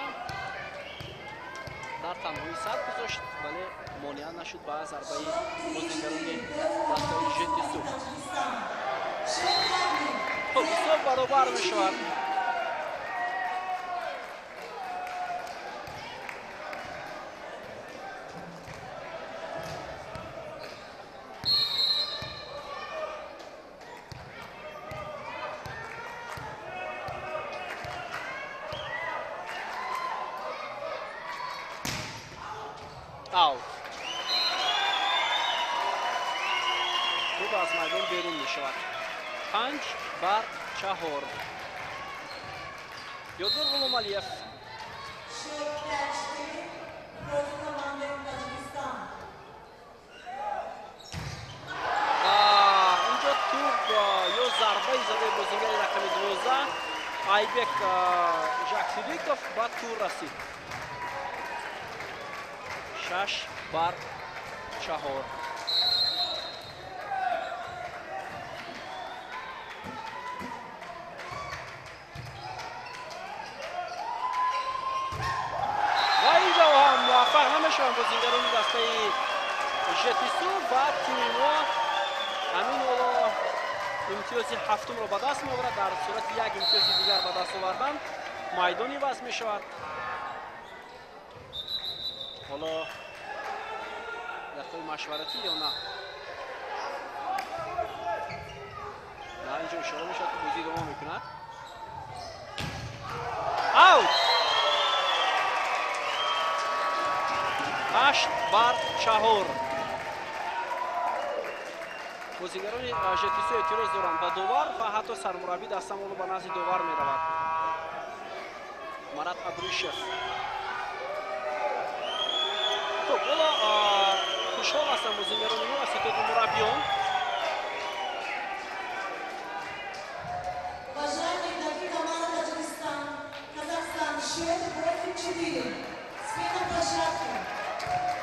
در تنهایی سر گذاشت ولی مانع نشد با ضربه بازیگران دسته ژپسی. خب حساب برابر میشود. آوت. توپ از میدان بیرون می شود. 5-4. یادور غلامعلیف اینجا توپ یا ضربه زده بازیگر رقم 12 ایبک ژاکسیلیکوف با تور رسید. 6-4. و اینجا هم موفق نمیشوند بازیگران دسته ژپسی و تیم ما همین حالا امتیاز هفتم را به دست میآورد. در صورت یک امتیاز دیگر به دست آوردن میدانی وضع می شود. حالا دفعه مشورتی یا نه؟ نه бар 4. бозингарони ЖТС эътироз доранд ба довар ва ҳатто сармураббӣ дастамолу ба назди довар меравад. Марат Абрушев. Хуб, ҳоло хушҳол ҳастанд бозингарони мо аз сатҳои мураббиён. Уважаемые игроки команды Таджикистан, Казахстан, счет 8-4. Смена площадки.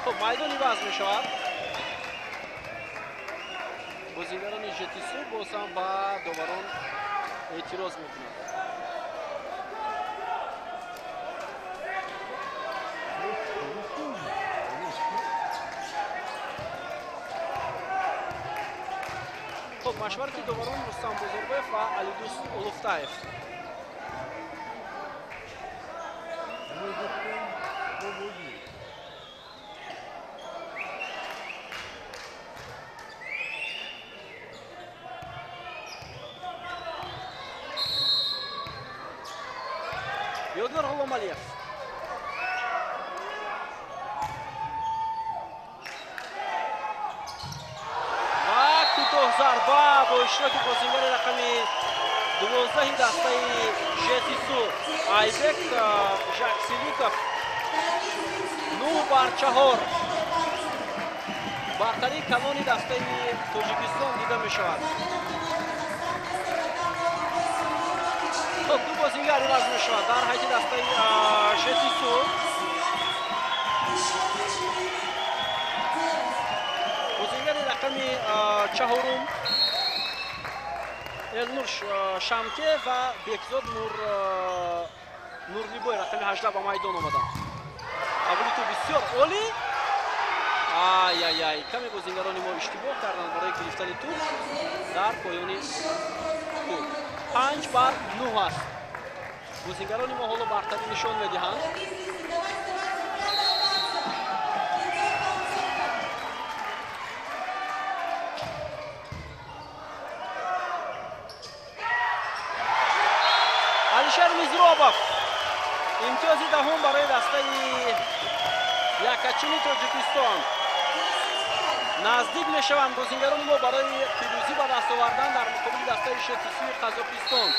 Хуб, майдон иваз мешавад. бозингарони ЖТС боз ҳам ба доварон эътироз мекунанд. خب مشورت دوبارون رستم بزرگوف و علیدوست اولوفتاєв. Fyodor Holomaliyev. зарба бо иштироки бозингари рақами 12 дастаи ЖТСУ Айбек Жаксиликов 9-4 бартарии калони дастаи Тоҷикистон дида мешавад. Хуб, ду бозингар иваз мешавад дар ҳайати дастаи ЖТСУ. бозингари рақами 4 Элнур Шамке ва Бекзод Нурлибой рақами 18 ба майдон омаданд. қабули ту бисёр оли. Ай, каме бозингарони мо иштибоҳ карданд барои гирифтани туп дар поёни туп. 5-9 аст. бозингарони мо ҳоло бартарӣ нишон медиҳанд. Алишер Мизробов имтиёзи даҳум барои дастаи якачини Тоҷикистон. наздик мешаванд бозингарони мо барои пирӯзӣ ба даст овардан дар муқобили дастаи ШТСУ Қазоқистон.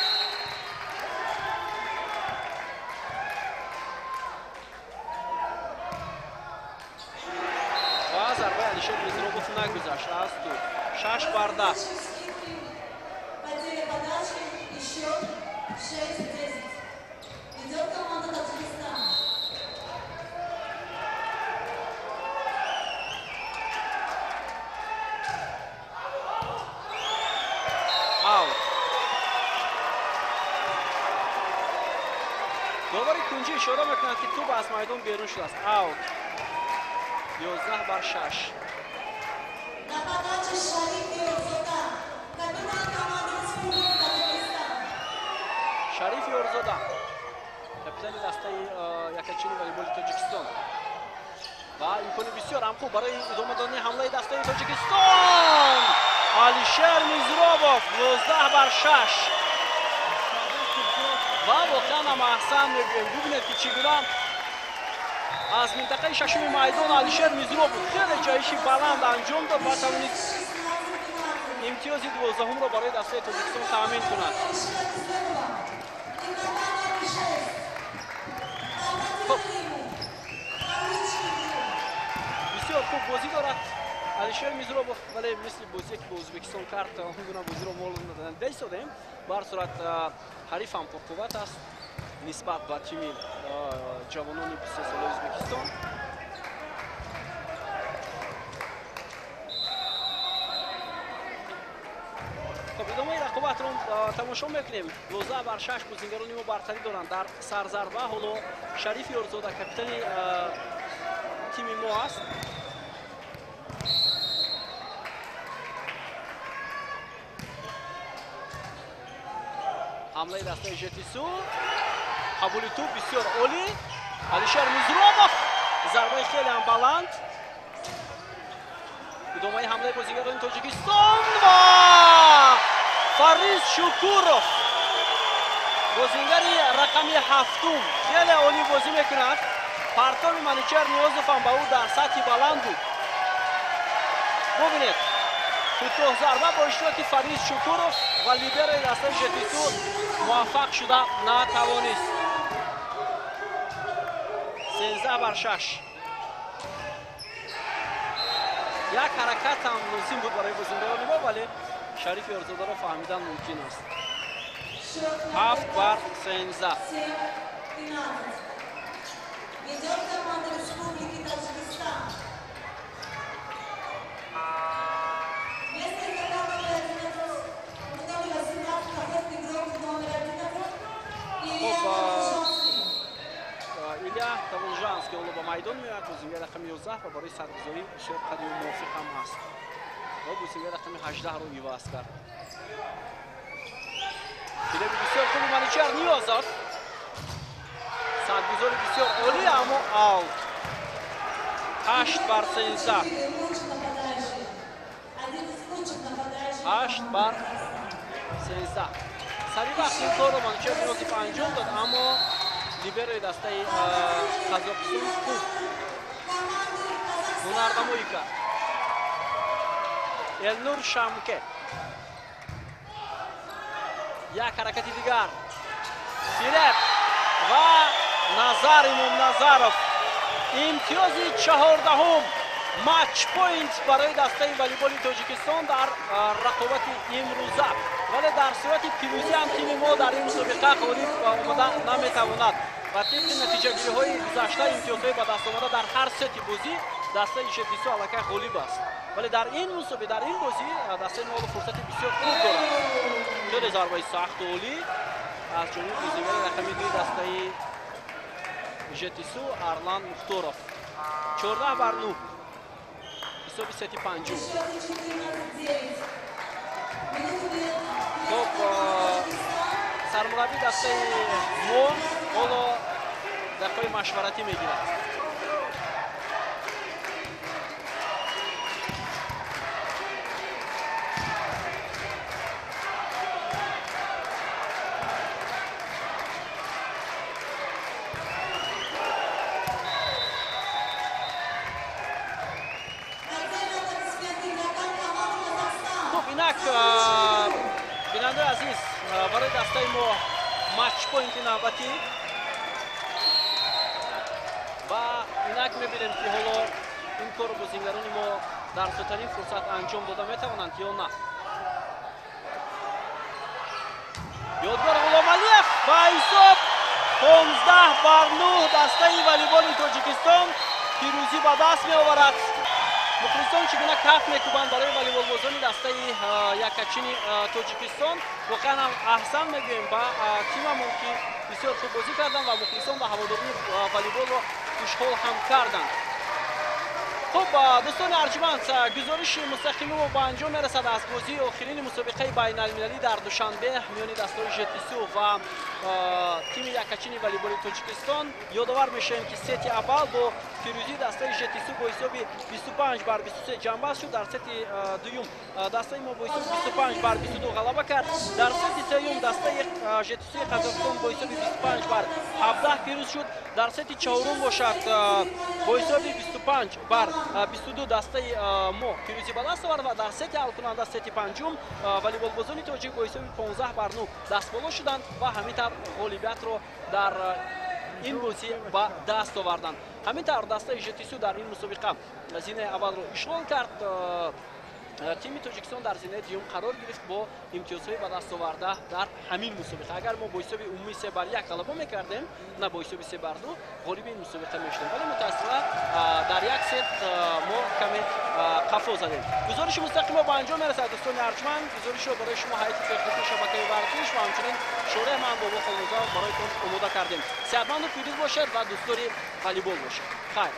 ва зарбаи Алишер Мизробов нагузашт аз туп. 6-10. Потеря подачи и счет 6-10. Идет команда Таджикистан. Аут. довари кунҷӣ ишора мекунад ки туп аз майдон берун шудааст. Аут. 11-6. На подаче Шариф Юрзода, капитан команды Республики Таджикистан. Шариф Юрзода, капитани дастаи якачини волейболи Тоҷикистон. ва имкони бисёр ҳам хуб барои идома додани ҳамлаи дастаи Тоҷикистон. Алишер Мизробов 12-6. ва воқеан ҳам аҳсан мебинед. бубинед ки чӣ гуна аз минтақаи шашуми майдон Алишер Мизробов хеле ҷоиши баланд анҷом дод ва тавонист имтиёзи 12-умро барои дастаи Тоҷикистон таъмин кунад. бисёр хуб бозӣ дорад Алишер Мизробов, вале мисли бозие ки ба Ӯзбекистон кард он гуна бозиро маълум надоданд. Дайсодем ба ҳар сурат ҳарифам пурқувват аст нисбат ба тими ҷавонони 23 солаи Ӯзбекистон. хуб, идомаи рақобатро тамошо мекунем. 12-6 бозингарони мо бартарӣ доранд дар сарзарба. ҳоло Шариф Юрзода капитани тими мо аст. ҳамлаи дастаи ЖТСУ. қабули туп бисёр оли. Алишер Мизробов зарбаи хеле ҳам баланд. идомаи ҳамлаи бозигарони Тоҷикистон ва Фариз Шукуров бозингари рақами 7 хеле олӣ бозӣ мекунад. партоми Манучар Ниёзов ҳам ба ӯ дар сатҳи баланд буд. бубинед кӯтоҳ зарба бо иштироки Фариз Шукуров ва либерои дастаи ЖТСУ муваффақ шуда натавонист. 13-6. як ҳаракат ҳам лозим буд барои бозингарони мо, вале Шарифи Орзодаро фаҳмидан мумкин аст. 7-13. Ведет команда Республики Таджикистан. Вместо номер 11, номер 18, проходит игрок номер 11. Илья Таволжанский оло ба майдон меояд. Бозингари рақами 11 ва барои саргузорӣ бисёр қадри мувофиқ ҳам ҳаст. ва бозингари рақами 18 ро иваз кард. Филеби бисёр хуби Манучар Ниёзов. Садгузори бисёр олӣ, аммо аут. 8-13. 8-13. Сари вақт ин корро Манучар Ниёзов анҷом дод, аммо либерои дастаи Қазоқистон хуб ҳунарнамоӣ кард. Элнур Шамке. Як ҳаракати дигар. Филеп ва Назар Имомназаров. имтиёзи 14-ум матч поинт барои дастаи волейболи Тоҷикистон дар рақобати имрӯза. вале дар сурати пирӯзӣ ҳам тими мо дар ин мусобиқа ғолиб омада наметавонад. ва тибқи натиҷагириҳои гузашта имтиёзҳои ба даст омада дар ҳар сети бозӣ дастаи ЖТСУ аллакай ғолиб аст. вале дар ин мусобиқа, дар ин бозӣ дастаи мо фурсати бисёр хуб дорад. хеле зарбаи сахту олӣ аз ҷониби бозингари рақами 2 дастаи ЖТСУ Арлан Мухторов. 14-9. ҳисоби сети панҷум. хоб сармураббии дастаи мо ҳоло дақиқаи машваратӣ мегирад. бинандаи азиз, барои дастаи мо матч поинти навбатӣ ва инак мебинем ки ҳоло ин корро бозингарони мо дар зудтарин фурсат анҷом дода метавонанд ё на. ёдгор ғуломалиев ба ҳисоб 15-9 дастаи волейболи Тоҷикистон пирӯзӣ ба даст меоварад. мухлисон чӣ гуна каф мекӯбанд барои волейболбозони дастаи якачини Тоҷикистон. воқеан ҳам аҳсан мегӯем ба тимамон ки бисёр хуб бозӣ карданд ва мухлисон ва ҳаводории волейболро хушҳол ҳам карданд. хуб дӯстони арҷуманд, гузориши мустақими мо ба анҷом мерасад аз бозии охирини мусобиқаи байналмилалӣ дар душанбе миёни дастаи ЖТСУ ва тими якачини волейболи Тоҷикистон. ёдовар мешавем ки сети аввал бо пирӯзии дастаи ЖТСУ бо ҳисоби 25-23 ҷанбаст шуд. дар сети дуюм дастаи мо бо ҳисоби 25-22 ғалаба кард. дар сети сеюм дастаи ЖТСУи Қазоқистон бо ҳисоби 25-17 пирӯз шуд. дар сети чаҳорум бошад бо ҳисоби 25-22 дастаи мо пирӯзӣ ба даст овард ва дар сети ҳалкунанда сети панҷум волейболбозони тоҷик бо ҳисоби 15-9 дастболо шуданд ва ҳамин тавр ғолибиятро дар ин бозӣ ба даст оварданд. ҳамин тавр дастаи ЖТСУ дар ин мусобиқа зинаи аввалро ишғол кард. тими Тоҷикистон дар зинаи дуюм қарор гирифт бо имтиёзҳои ба даст оварда дар ҳамин мусобиқа. агар мо бо ҳисоби умумӣ 3-1 ғалаба мекардем, на бо ҳисоби 3-2 ғолиби ин мусобиқа мешудем, вале мутаассифона дар як сет мо каме қафо задем. гузориши мустақимо ба анҷом мерасад. дӯстони арҷманд, гузоришро барои шумо ҳайати фехрии шабакаи варзиш ва ҳамчунин шораи ман бобо холмурза бароятон омода кардем. сеҳатманду пирӯз бошед ва дӯстдори волейбол бошед. хайр.